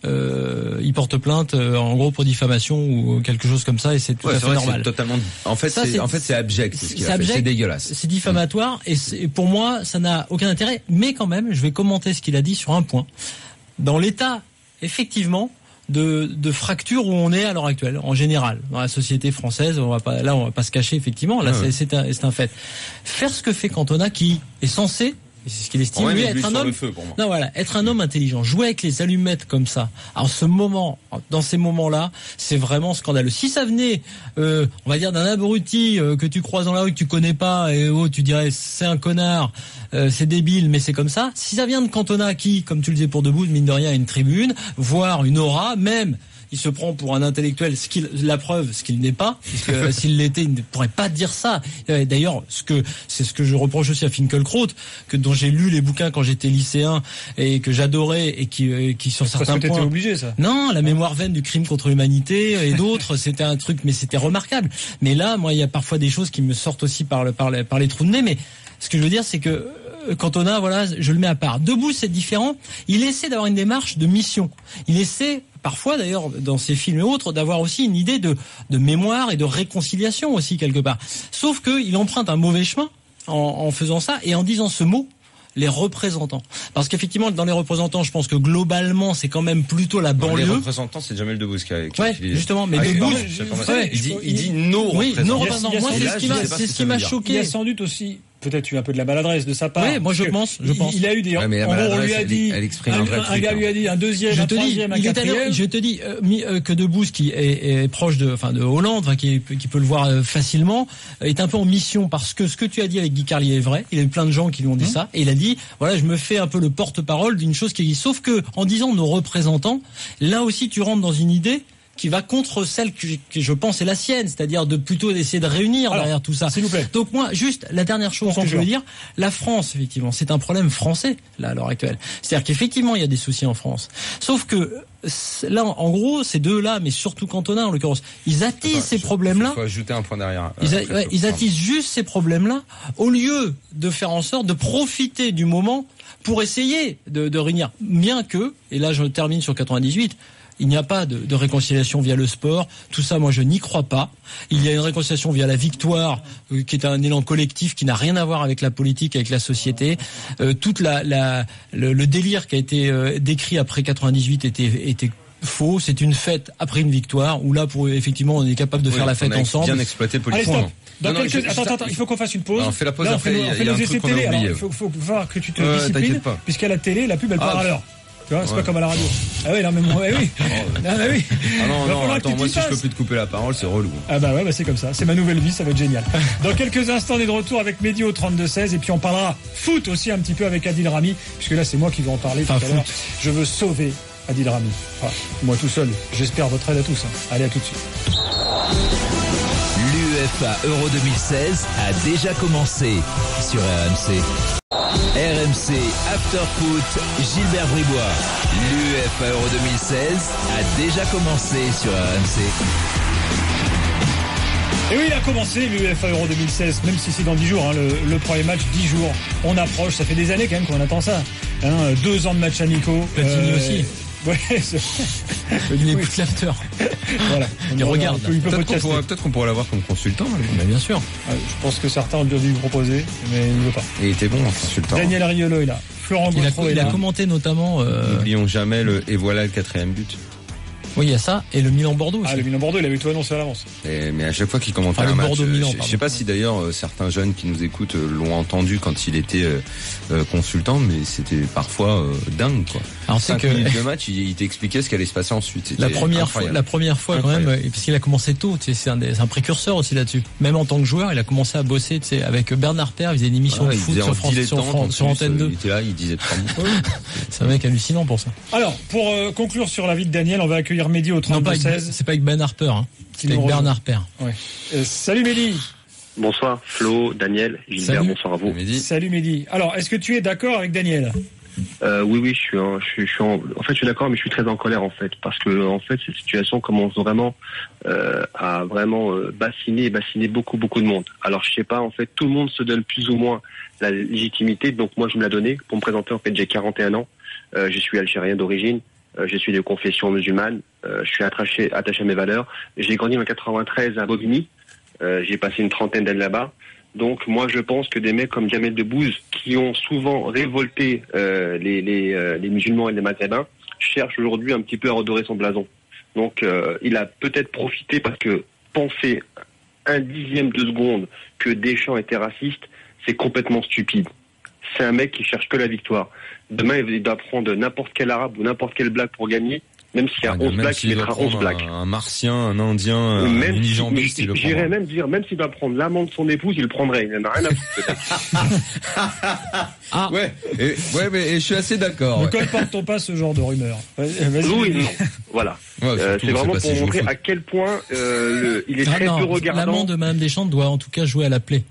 il porte plainte en gros pour diffamation ou quelque chose comme ça, et c'est tout à fait normal. Totalement. En fait, c'est abject. C'est dégueulasse. C'est diffamatoire, et pour moi, ça n'a aucun intérêt. Mais quand même, je vais commenter ce qu'il a dit sur un point. Dans l'état, effectivement, de fracture où on est à l'heure actuelle, en général, dans la société française, on va pas se cacher, effectivement. Là, c'est un fait. Faire ce que fait Cantona, qui est censé, et c'est ce qu'il estime, lui, être un homme. Non, voilà, être un homme intelligent, jouer avec les allumettes comme ça. Alors, dans ces moments-là, c'est vraiment scandaleux. Si ça venait, on va dire, d'un abruti que tu croises dans la rue, que tu connais pas, et tu dirais c'est un connard, c'est débile, mais c'est comme ça. Si ça vient de Cantona, qui, comme tu le disais pour Debouze, mine de rien, a une tribune, voire une aura, même. Il se prend pour un intellectuel, la preuve, ce qu'il n'est pas, puisque s'il l'était, il ne pourrait pas dire ça. D'ailleurs, c'est ce que je reproche aussi à Finkielkraut, dont j'ai lu les bouquins quand j'étais lycéen et que j'adorais, et qui sur certains points. T'étais obligé, ça. Non, la mémoire vaine du crime contre l'humanité et d'autres, c'était un truc, mais c'était remarquable. Mais là, moi, il y a parfois des choses qui me sortent aussi par les trous de nez. Mais ce que je veux dire, c'est que Cantona, voilà, je le mets à part. Debouze, c'est différent. Il essaie d'avoir une démarche de mission. Il essaie, parfois d'ailleurs, dans ses films et autres, d'avoir aussi une idée de mémoire et de réconciliation aussi, quelque part. Sauf qu'il emprunte un mauvais chemin en faisant ça et en disant ce mot, les représentants. Parce qu'effectivement, dans les représentants, je pense que globalement, c'est quand même plutôt la banlieue. Les représentants, c'est Jamel Debbouze qui a utilisé. Justement, mais Debbouze, il dit nos représentants. Moi, c'est ce qui m'a choqué. Il y a sans doute aussi peut-être eu un peu de la maladresse de sa part. Oui, moi je pense. Il a eu des. En gros, on lui a dit. Un gars lui a dit un deuxième, un troisième, un quatrième. Je te dis que Debouze, qui est proche de Hollande, qui peut le voir facilement, est un peu en mission, parce que ce que tu as dit avec Guy Carlier est vrai. Il y a eu plein de gens qui lui ont dit ça, et il a dit voilà, je me fais un peu le porte-parole d'une chose qui. Sauf que en disant nos représentants, là aussi tu rentres dans une idée qui va contre celle que je pense est la sienne, c'est-à-dire de plutôt d'essayer de réunir derrière tout ça. S'il vous plaît. Donc moi, juste la dernière chose que je veux dire, la France, effectivement, c'est un problème français, là, à l'heure actuelle. C'est-à-dire qu'effectivement, il y a des soucis en France. Sauf que, là, en gros, ces deux-là, mais surtout Cantona, en l'occurrence, ils attisent ces problèmes-là. Il faut ajouter un point derrière. Ils attisent juste ces problèmes-là, au lieu de faire en sorte de profiter du moment pour essayer de réunir. Bien que, et là, je termine sur 98, il n'y a pas de réconciliation via le sport. Tout ça, moi, je n'y crois pas. Il y a une réconciliation via la victoire, qui est un élan collectif qui n'a rien à voir avec la politique, avec la société. Toute le délire qui a été décrit après 98 était faux. C'est une fête après une victoire, où là, effectivement, on est capable de faire la fête ensemble. Bien exploité politiquement. Attends, il faut qu'on fasse une pause. On fait la pause après. Il y a un truc qu'on a oublié. Il faut voir que tu te disciplines, puisqu'à la télé, la pub, elle part à l'heure. Tu vois, c'est pas comme à la radio. Ah oui, non, mais moi, oui. Non, attends, moi, si je peux plus te couper la parole, c'est relou. Ah bah ouais, c'est comme ça. C'est ma nouvelle vie, ça va être génial. Dans quelques instants, on est de retour avec Mehdi au 32-16, et puis on parlera foot aussi un petit peu avec Adil Rami, puisque là, c'est moi qui vais en parler tout à l'heure. Je veux sauver Adil Rami. Enfin, moi tout seul. J'espère votre aide à tous. Allez, à tout de suite. L'UEFA Euro 2016 a déjà commencé sur RMC. RMC After Foot, Gilbert Bribois. L'UEFA Euro 2016 a déjà commencé sur RMC. Et oui, il a commencé l'UEFA Euro 2016, même si c'est dans 10 jours, le premier match, 10 jours. On approche, ça fait des années quand même qu'on attend ça. 2 ans de matchs amicaux. Platini aussi. Ouais, Il écoute l'after. voilà. Il regarde. Peut-être qu'on pourrait l'avoir comme consultant. Mais bien sûr. Je pense que certains ont dû lui proposer, mais il ne veut pas. Et il était bon en consultant. Daniel Ariolo est là. Florent Gautreau est là. Il a commenté notamment. N'oublions jamais et voilà le 4e but. Oui, il y a ça. Et le Milan-Bordeaux aussi. Le Milan-Bordeaux, il avait tout annoncé à l'avance. Mais à chaque fois qu'il commentait un match, je sais pas si d'ailleurs certains jeunes qui nous écoutent l'ont entendu quand il était consultant, mais c'était parfois dingue, quoi. Alors c'est 5 que minutes de match, il t'expliquait ce qui allait se passer ensuite. La première fois quand même, parce qu'il a commencé tôt, tu sais, c'est un précurseur aussi là-dessus. Même en tant que joueur, il a commencé à bosser, tu sais, avec Bernard Père, il faisait une émission de foot sur Antenne 2. Il était là, il disait 3 mots. C'est un mec hallucinant pour ça. Alors, pour conclure sur la vie de Daniel, on va accueillir Mehdi au 32-16. C'est pas avec Ben Harper, hein. C'est avec Bernard Père. Ouais. Salut Mehdi. Bonsoir Flo, Daniel, Gilbert, bonsoir à vous. Salut Mehdi. Alors, est-ce que tu es d'accord avec Daniel ? Oui, je suis d'accord, mais je suis très en colère en fait, parce que en fait cette situation commence vraiment à vraiment bassiner beaucoup de monde. Alors je sais pas, en fait tout le monde se donne plus ou moins la légitimité, donc moi je me la donnais pour me présenter. En fait j'ai 41 ans, je suis algérien d'origine, je suis de confession musulmane, je suis attaché à mes valeurs. J'ai grandi en 93 à Bobigny, j'ai passé une trentaine d'années là-bas. Donc moi je pense que des mecs comme Jamel Debbouze, qui ont souvent révolté les musulmans et les maghrébins, cherchent aujourd'hui un petit peu à redorer son blason. Donc il a peut-être profité, parce que penser un dixième de seconde que Deschamps était raciste, c'est complètement stupide. C'est un mec qui cherche que la victoire. Demain il doit prendre n'importe quel arabe ou n'importe quel black pour gagner. Même s'il y a 11 blacks, il mettra 11 blacks. Un martien, un indien, un unijambiste, il le prendra. J'irais même dire, même s'il doit prendre l'amant de son épouse, il le prendrait. Il n'en a rien à foutre. Mais je suis assez d'accord. Ne colportons pas ce genre de rumeurs. Oui, non. Voilà. C'est vraiment pour montrer à quel point il est très peu regardant. L'amant de Mme Deschamps doit en tout cas jouer à la plaie.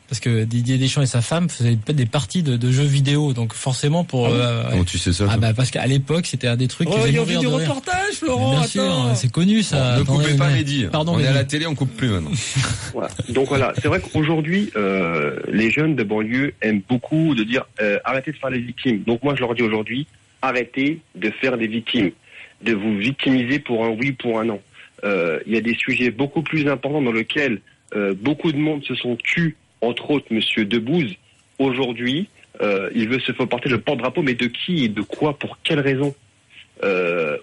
Parce que Didier Deschamps et sa femme faisaient des parties de jeux vidéo, donc forcément pour. Comment tu sais ça? Parce qu'à l'époque c'était un des trucs. Il y a du reportage, Florent. Bien sûr, c'est connu ça. Ne coupez pas Mehdi. Pardon. On est à la télé, on coupe plus maintenant. Voilà. Donc voilà, c'est vrai qu'aujourd'hui les jeunes de banlieue aiment beaucoup de dire arrêtez de faire les victimes. Donc moi je leur dis aujourd'hui, arrêtez de faire des victimes, de vous victimiser pour un oui, pour un non. Il y a des sujets beaucoup plus importants dans lesquels beaucoup de monde se sont tus. Entre autres, Monsieur Debbouze, aujourd'hui, il veut se faire porter le porte-drapeau, mais de qui et de quoi, pour quelle raison?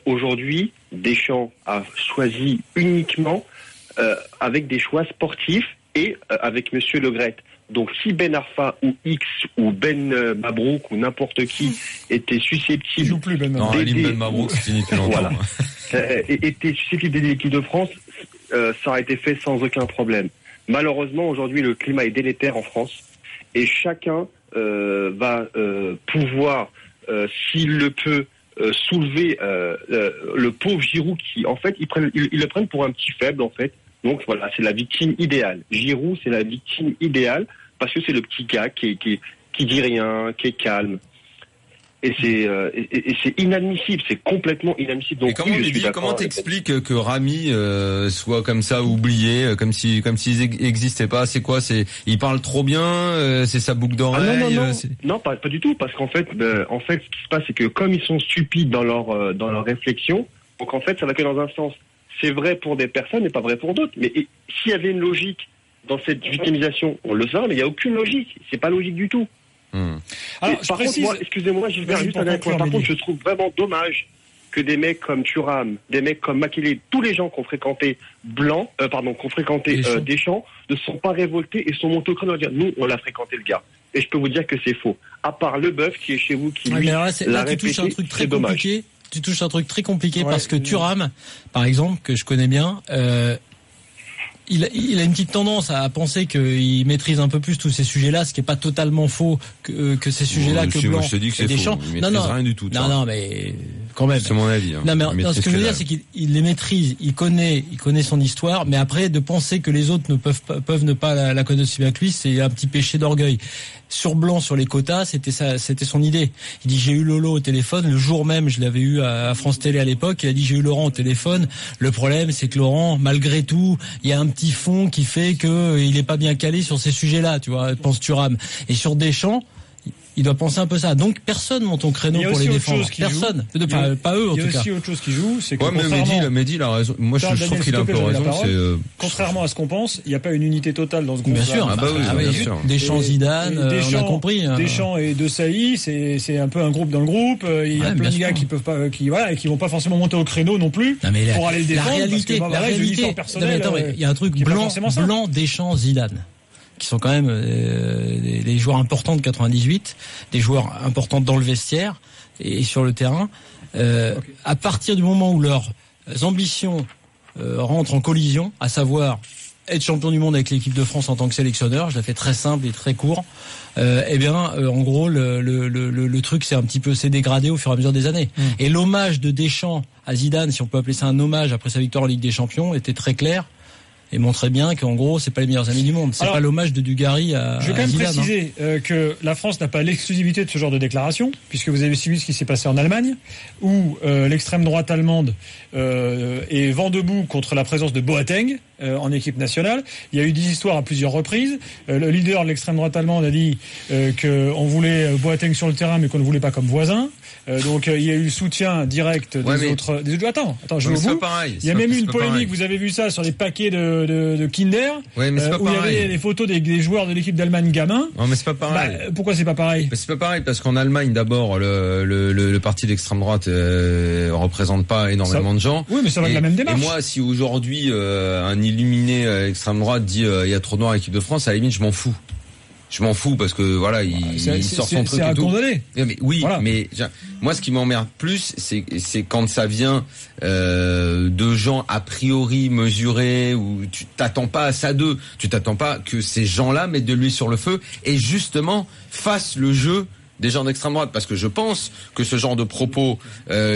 Aujourd'hui, Deschamps a choisi uniquement avec des choix sportifs et avec Monsieur Le Gret. Donc, si Ben Arfa ou X ou Ben Mabrouk ou n'importe qui était susceptible... joue plus Ben Mabrouk. Non, Ben Mabrouk, c'est fini depuis longtemps. Voilà. Était susceptible d'aider l'équipe de France, ça aurait été fait sans aucun problème. Malheureusement, aujourd'hui, le climat est délétère en France et chacun va pouvoir, s'il le peut, soulever le pauvre Giroud qui, en fait, ils le prennent pour un petit faible, en fait. Donc voilà, c'est la victime idéale. Giroud, c'est la victime idéale parce que c'est le petit gars qui dit rien, qui est calme. Et c'est inadmissible, c'est complètement inadmissible. Donc, comment t'expliques que Rami soit comme ça oublié, comme s'il existait pas? C'est quoi? Il parle trop bien, c'est sa boucle d'oreille. Non, pas du tout, parce qu'en fait, ce qui se passe, c'est que comme ils sont stupides dans leur réflexion, donc en fait, ça va que dans un sens. C'est vrai pour des personnes et pas vrai pour d'autres. Mais s'il y avait une logique dans cette victimisation, on le saurait, mais il n'y a aucune logique. C'est pas logique du tout. Alors, par contre, moi, excusez-moi, Gilbert, juste un dernier point. Par contre, je trouve vraiment dommage que des mecs comme Thuram, des mecs comme Makelele, tous les gens qui ont fréquenté Deschamps, ne sont pas révoltés et sont montés au créneau à dire nous, on l'a fréquenté le gars. Et je peux vous dire que c'est faux. À part Leboeuf qui est chez vous, qui lui là, l'a tu touches répété, un truc très c'est dommage. compliqué. Tu touches un truc très compliqué parce que Thuram, par exemple, que je connais bien. Il a une petite tendance à penser qu'il maîtrise un peu plus tous ces sujets-là, ce qui est pas totalement faux que ces sujets-là que Blanc et Deschamps. Il maîtrise rien du tout. Non, mais quand même. C'est mon avis. Non, mais ce que je veux dire, c'est qu'il les maîtrise, il connaît son histoire, mais après de penser que les autres ne peuvent ne pas la connaître aussi bien que lui, c'est un petit péché d'orgueil. Sur Blanc, sur les quotas, c'était son idée. Il dit j'ai eu Lolo au téléphone le jour même, je l'avais eu à France Télé à l'époque. Il a dit j'ai eu Laurent au téléphone. Le problème, c'est que Laurent, malgré tout, il y a un petit fond qui fait que il est pas bien calé sur ces sujets-là, tu vois. Pense Thuram. Et sur Deschamps, il doit penser un peu ça. Donc personne monte au créneau pour les défendre. Personne. Pas eux en tout cas. Il y a aussi autre chose qui joue, c'est que Mehdi, il a raison. Moi, je trouve qu'il a un peu raison. Contrairement à ce qu'on pense, il n'y a pas une unité totale dans ce groupe. Bien sûr. Bien sûr. Deschamps, Zidane, on a compris. Deschamps et De Sailly, c'est un peu un groupe dans le groupe. Il y a plein de gars qui peuvent pas, qui vont pas forcément monter au créneau non plus pour aller le défendre. La réalité. Il y a un truc blanc, Deschamps, Zidane, qui sont quand même des joueurs importants de 98, des joueurs importants dans le vestiaire et sur le terrain. À partir du moment où leurs ambitions rentrent en collision, à savoir être champion du monde avec l'équipe de France en tant que sélectionneur, je la fais très simple et très court, en gros le truc s'est dégradé au fur et à mesure des années. Et l'hommage de Deschamps à Zidane, si on peut appeler ça un hommage après sa victoire en Ligue des Champions, était très clair et montrait bien qu'en gros c'est pas les meilleurs amis du monde. C'est pas l'hommage de Dugarry à Zidane. Je veux quand même préciser que la France n'a pas l'exclusivité de ce genre de déclaration, puisque vous avez suivi ce qui s'est passé en Allemagne, où l'extrême droite allemande est vent debout contre la présence de Boateng en équipe nationale. Il y a eu des histoires à plusieurs reprises. Le leader de l'extrême droite allemande a dit qu'on voulait Boateng sur le terrain, mais qu'on ne voulait pas comme voisin. Donc il y a eu le soutien direct des autres. Attends, je vais au bout. Il y a même eu une polémique. Vous avez vu ça sur les paquets de Kinder, où il y avait les photos des joueurs de l'équipe d'Allemagne gamins. Non, mais c'est pas pareil. Pourquoi c'est pas pareil ? C'est pas pareil parce qu'en Allemagne, d'abord, le parti d'extrême droite représente pas énormément de gens. Oui, mais ça va de la même démarche. Et moi, si aujourd'hui un illuminé extrême droite dit il y a trop de noirs à l'équipe de France, à la limite, je m'en fous. Je m'en fous parce que voilà, il sort son truc et tout. Mais oui, voilà. Mais moi, ce qui m'emmerde plus, c'est quand ça vient de gens a priori mesurés, où tu t'attends pas à ça d'eux. Tu t'attends pas que ces gens-là mettent de l'huile sur le feu et justement fassent le jeu des gens d'extrême droite, parce que je pense que ce genre de propos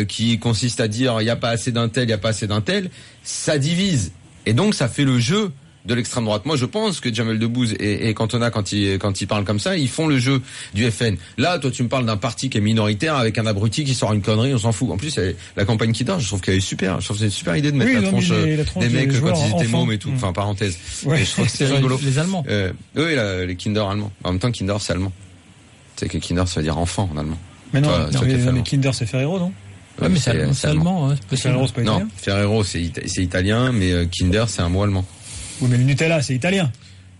qui consiste à dire il y a pas assez d'un tel, il y a pas assez d'un tel, ça divise et donc ça fait le jeu de l'extrême droite. Moi, je pense que Jamel Debbouze et Cantona, quand ils parlent comme ça, ils font le jeu du FN. Là, toi, tu me parles d'un parti qui est minoritaire avec un abruti qui sort une connerie, on s'en fout. En plus, la campagne qui dort, je trouve qu'elle est super. Je trouve que c'est une super idée de mettre la tronche des mecs quand ils étaient mômes et tout. Enfin, parenthèse. Ouais. Et je trouve que c'est rigolo. Les Allemands. Oui, les Kinder allemands. En même temps, Kinder, c'est allemand. Tu sais que Kinder, ça veut dire enfant en allemand. Mais non, mais Kinder, c'est Ferrero, non? Ouais, mais c'est allemand. Ferrero, c'est pas italien. Non, Ferrero, c'est italien, mais Kinder, c'est un mot allemand. Oui, mais le Nutella, c'est italien.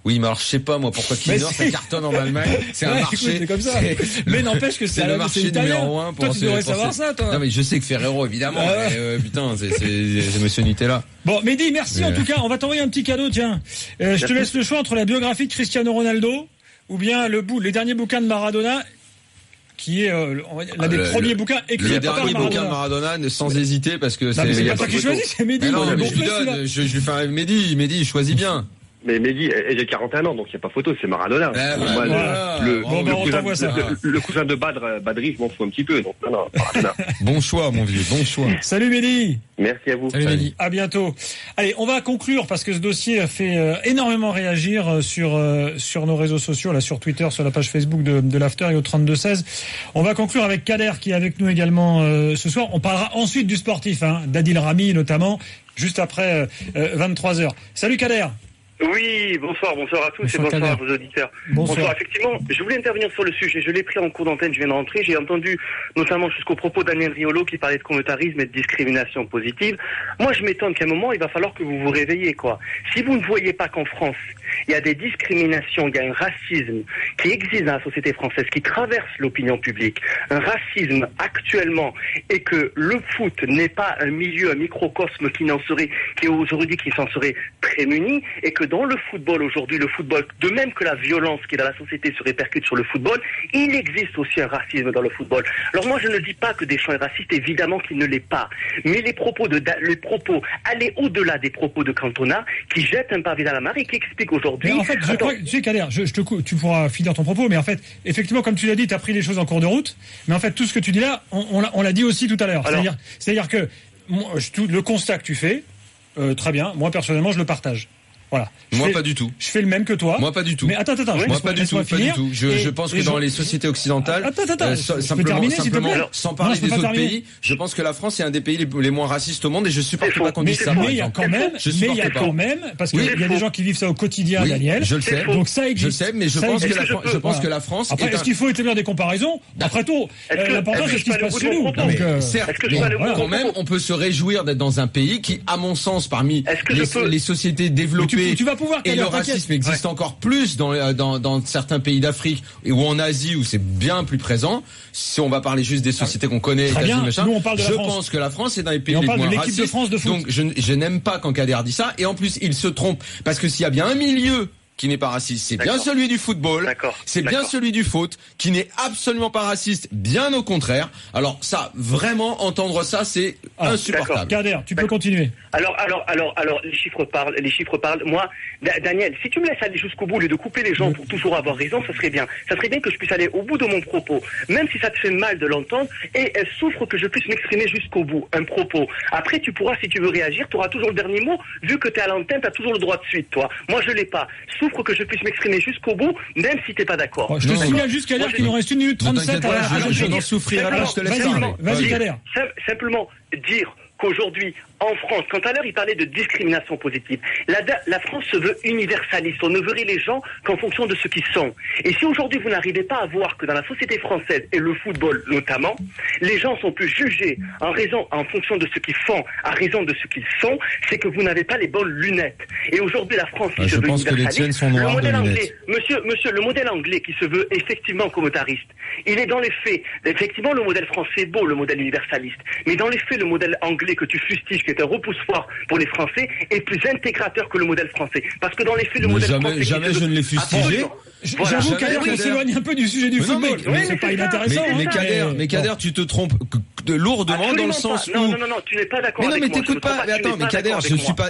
Oui, mais alors je sais pas moi pourquoi Kinder ça cartonne en Allemagne. C'est un marché. Écoute, c'est comme ça. Mais n'empêche que c'est le marché numéro 1 pour. Toi, tu devrais savoir ça, toi. Non, mais je sais que Ferrero, évidemment. Putain, c'est Monsieur Nutella. Bon, Mehdi, merci en tout cas. On va t'envoyer un petit cadeau, tiens. Je te laisse le choix entre la biographie de Cristiano Ronaldo ou bien les derniers bouquins de Maradona, qui est l'un des premiers bouquins écrits par Maradona. Le dernier bouquin de Maradona, sans hésiter, parce que c'est pas toi qui choisis, c'est Mehdi. Non, mais je lui donne. Je lui fais un Mehdi, choisis bien. Mais Mehdi, j'ai 41 ans, donc il n'y a pas photo, c'est Maradona. Le cousin de Badri, je m'en fous un petit peu. Donc, non, Maradona. Bon choix, mon vieux, bon choix. Salut Mehdi. Merci à vous. Salut Mehdi. À bientôt. Allez, on va conclure parce que ce dossier a fait énormément réagir sur nos réseaux sociaux, là sur Twitter, sur la page Facebook de l'After et au 32-16. On va conclure avec Kader qui est avec nous également ce soir. On parlera ensuite du sportif, d'Adil Rami notamment, juste après 23h. Salut Kader. Oui, bonsoir à tous et bonsoir à vos auditeurs. Bonsoir. Effectivement, je voulais intervenir sur le sujet. Je l'ai pris en cours d'antenne, je viens de rentrer. J'ai entendu notamment jusqu'au propos d'Daniel Riolo qui parlait de communautarisme et de discrimination positive. Moi, je m'étonne qu'à un moment, il va falloir que vous vous réveillez, quoi. Si vous ne voyez pas qu'en France, il y a des discriminations, il y a un racisme qui existe dans la société française, qui traverse l'opinion publique, un racisme actuellement, et que le foot n'est pas un milieu, un microcosme qui s'en serait prémuni, et que dans le football aujourd'hui, le football, de même que la violence qui est dans la société se répercute sur le football, il existe aussi un racisme dans le football. Alors moi, je ne dis pas que Deschamps est raciste, évidemment qu'il ne l'est pas, mais les propos allaient au-delà des propos de Cantona, qui jettent un pavé dans la mare et qui expliquent aujourd'hui. Mais en fait, je crois, tu sais, Kader, tu pourras finir ton propos, mais en fait, effectivement, comme tu l'as dit, tu as pris les choses en cours de route, mais en fait, tout ce que tu dis là, on l'a dit aussi tout à l'heure. C'est-à-dire que le constat que tu fais, très bien, moi personnellement, je le partage. Voilà. Moi, pas du tout. Je fais le même que toi. Moi, pas du tout. Mais attends. Moi, pas du tout. Je pense que dans les sociétés occidentales, sans parler des autres pays, je pense que la France est un des pays les moins racistes au monde et je supporte pas qu'on dise ça. Mais il y a quand même, parce qu'il y a des gens qui vivent ça au quotidien, Daniel. Je le sais. Donc ça existe. Je sais, mais je pense que la France. Après, est-ce qu'il faut établir des comparaisons? Après tout, l'important c'est ce qui se passe chez nous. Certes, quand même, on peut se réjouir d'être dans un pays qui, à mon sens, parmi les sociétés développées, et le racisme existe encore plus dans certains pays d'Afrique ou en Asie où c'est bien plus présent. Si on va parler juste des sociétés qu'on connaît, États-Unis, machin, je pense que la France est dans les pays les moins racistes. De France de foot. Donc je n'aime pas quand Kader dit ça. Et en plus, il se trompe parce que s'il y a bien un milieu qui n'est pas raciste, c'est bien celui du football, c'est bien celui du foot, qui n'est absolument pas raciste, bien au contraire. Alors ça, vraiment, entendre ça, c'est insupportable. Kader, tu peux continuer. Alors, les chiffres parlent. Moi, Daniel, si tu me laisses aller jusqu'au bout, au lieu de couper les gens pour toujours avoir raison, ça serait bien. Ça serait bien que je puisse aller au bout de mon propos, même si ça te fait mal de l'entendre, et elle souffre que je puisse m'exprimer jusqu'au bout, un propos. Après, tu pourras, si tu veux réagir, tu auras toujours le dernier mot, vu que tu es à l'antenne, tu as toujours le droit de suite, toi. Moi, je l'ai pas. Souffre que je puisse m'exprimer jusqu'au bout, même si t'es pas d'accord. Je te signale juste, Kader, qu'il nous reste 1 minute 37 je n'en souffrirai pas, je te laisse parler. Vas-y, Kader. Simplement dire qu'aujourd'hui, en France, quand à l'heure il parlait de discrimination positive, la France se veut universaliste. On ne verrait les gens qu'en fonction de ce qu'ils sont. Et si aujourd'hui vous n'arrivez pas à voir que dans la société française, et le football notamment, les gens sont plus jugés en fonction de ce qu'ils font, à raison de ce qu'ils sont, c'est que vous n'avez pas les bonnes lunettes. Et aujourd'hui, la France qui se veut universaliste, le modèle anglais, monsieur, le modèle anglais qui se veut effectivement communautariste, il est dans les faits, effectivement le modèle français est beau, le modèle universaliste, mais dans les faits, le modèle anglais que tu fustiges, qui est un repoussoir pour les Français, est plus intégrateur que le modèle français. Parce que dans les faits, le modèle français... Jamais je ne l'ai fustigé. J'avoue qu'on s'éloigne un peu du sujet du football. C'est pas inintéressant. Mais Kader, tu te trompes lourdement dans le sens où... Non, tu n'es pas d'accord avec moi. Mais t'écoutes pas. Mais attends, mais Kader,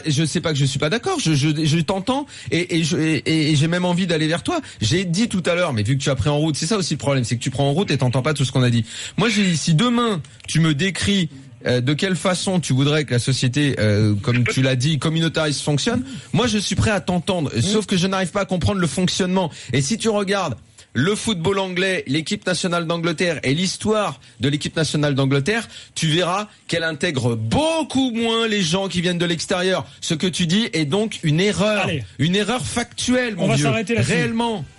je sais pas que je suis pas d'accord. Je t'entends et j'ai même envie d'aller vers toi. J'ai dit tout à l'heure, mais vu que tu as pris en route, c'est ça aussi le problème, c'est que tu prends en route et t'entends pas tout ce qu'on a dit. Moi, si demain tu me décris de quelle façon tu voudrais que la société, comme tu l'as dit, communautariste fonctionne, moi je suis prêt à t'entendre, sauf que je n'arrive pas à comprendre le fonctionnement. Et si tu regardes le football anglais, l'équipe nationale d'Angleterre et l'histoire de l'équipe nationale d'Angleterre, tu verras qu'elle intègre beaucoup moins les gens qui viennent de l'extérieur. Ce que tu dis est donc une erreur, une erreur factuelle, mon vieux. On va s'arrêter là-dessus.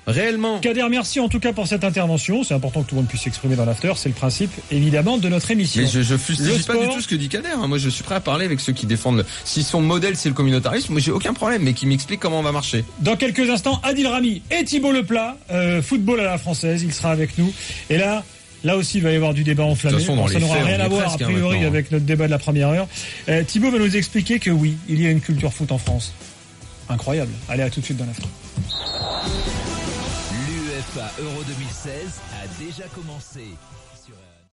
Réellement. Kader, merci en tout cas pour cette intervention. C'est important que tout le monde puisse s'exprimer dans l'after. C'est le principe, évidemment, de notre émission. Mais je fustige pas du tout ce que dit Kader. Moi, je suis prêt à parler avec ceux qui défendent. Si son modèle, c'est le communautarisme, moi, j'ai aucun problème, mais qui m'explique comment on va marcher. Dans quelques instants, Adil Rami et Thibaut Leplat, football à la française. Il sera avec nous. Et là aussi, il va y avoir du débat enflammé. Ça n'aura rien à voir, a priori, avec notre débat de la première heure. Thibaut va nous expliquer que oui, il y a une culture foot en France. Incroyable. Allez, à tout de suite dans l'after. L'UEFA Euro 2016 a déjà commencé.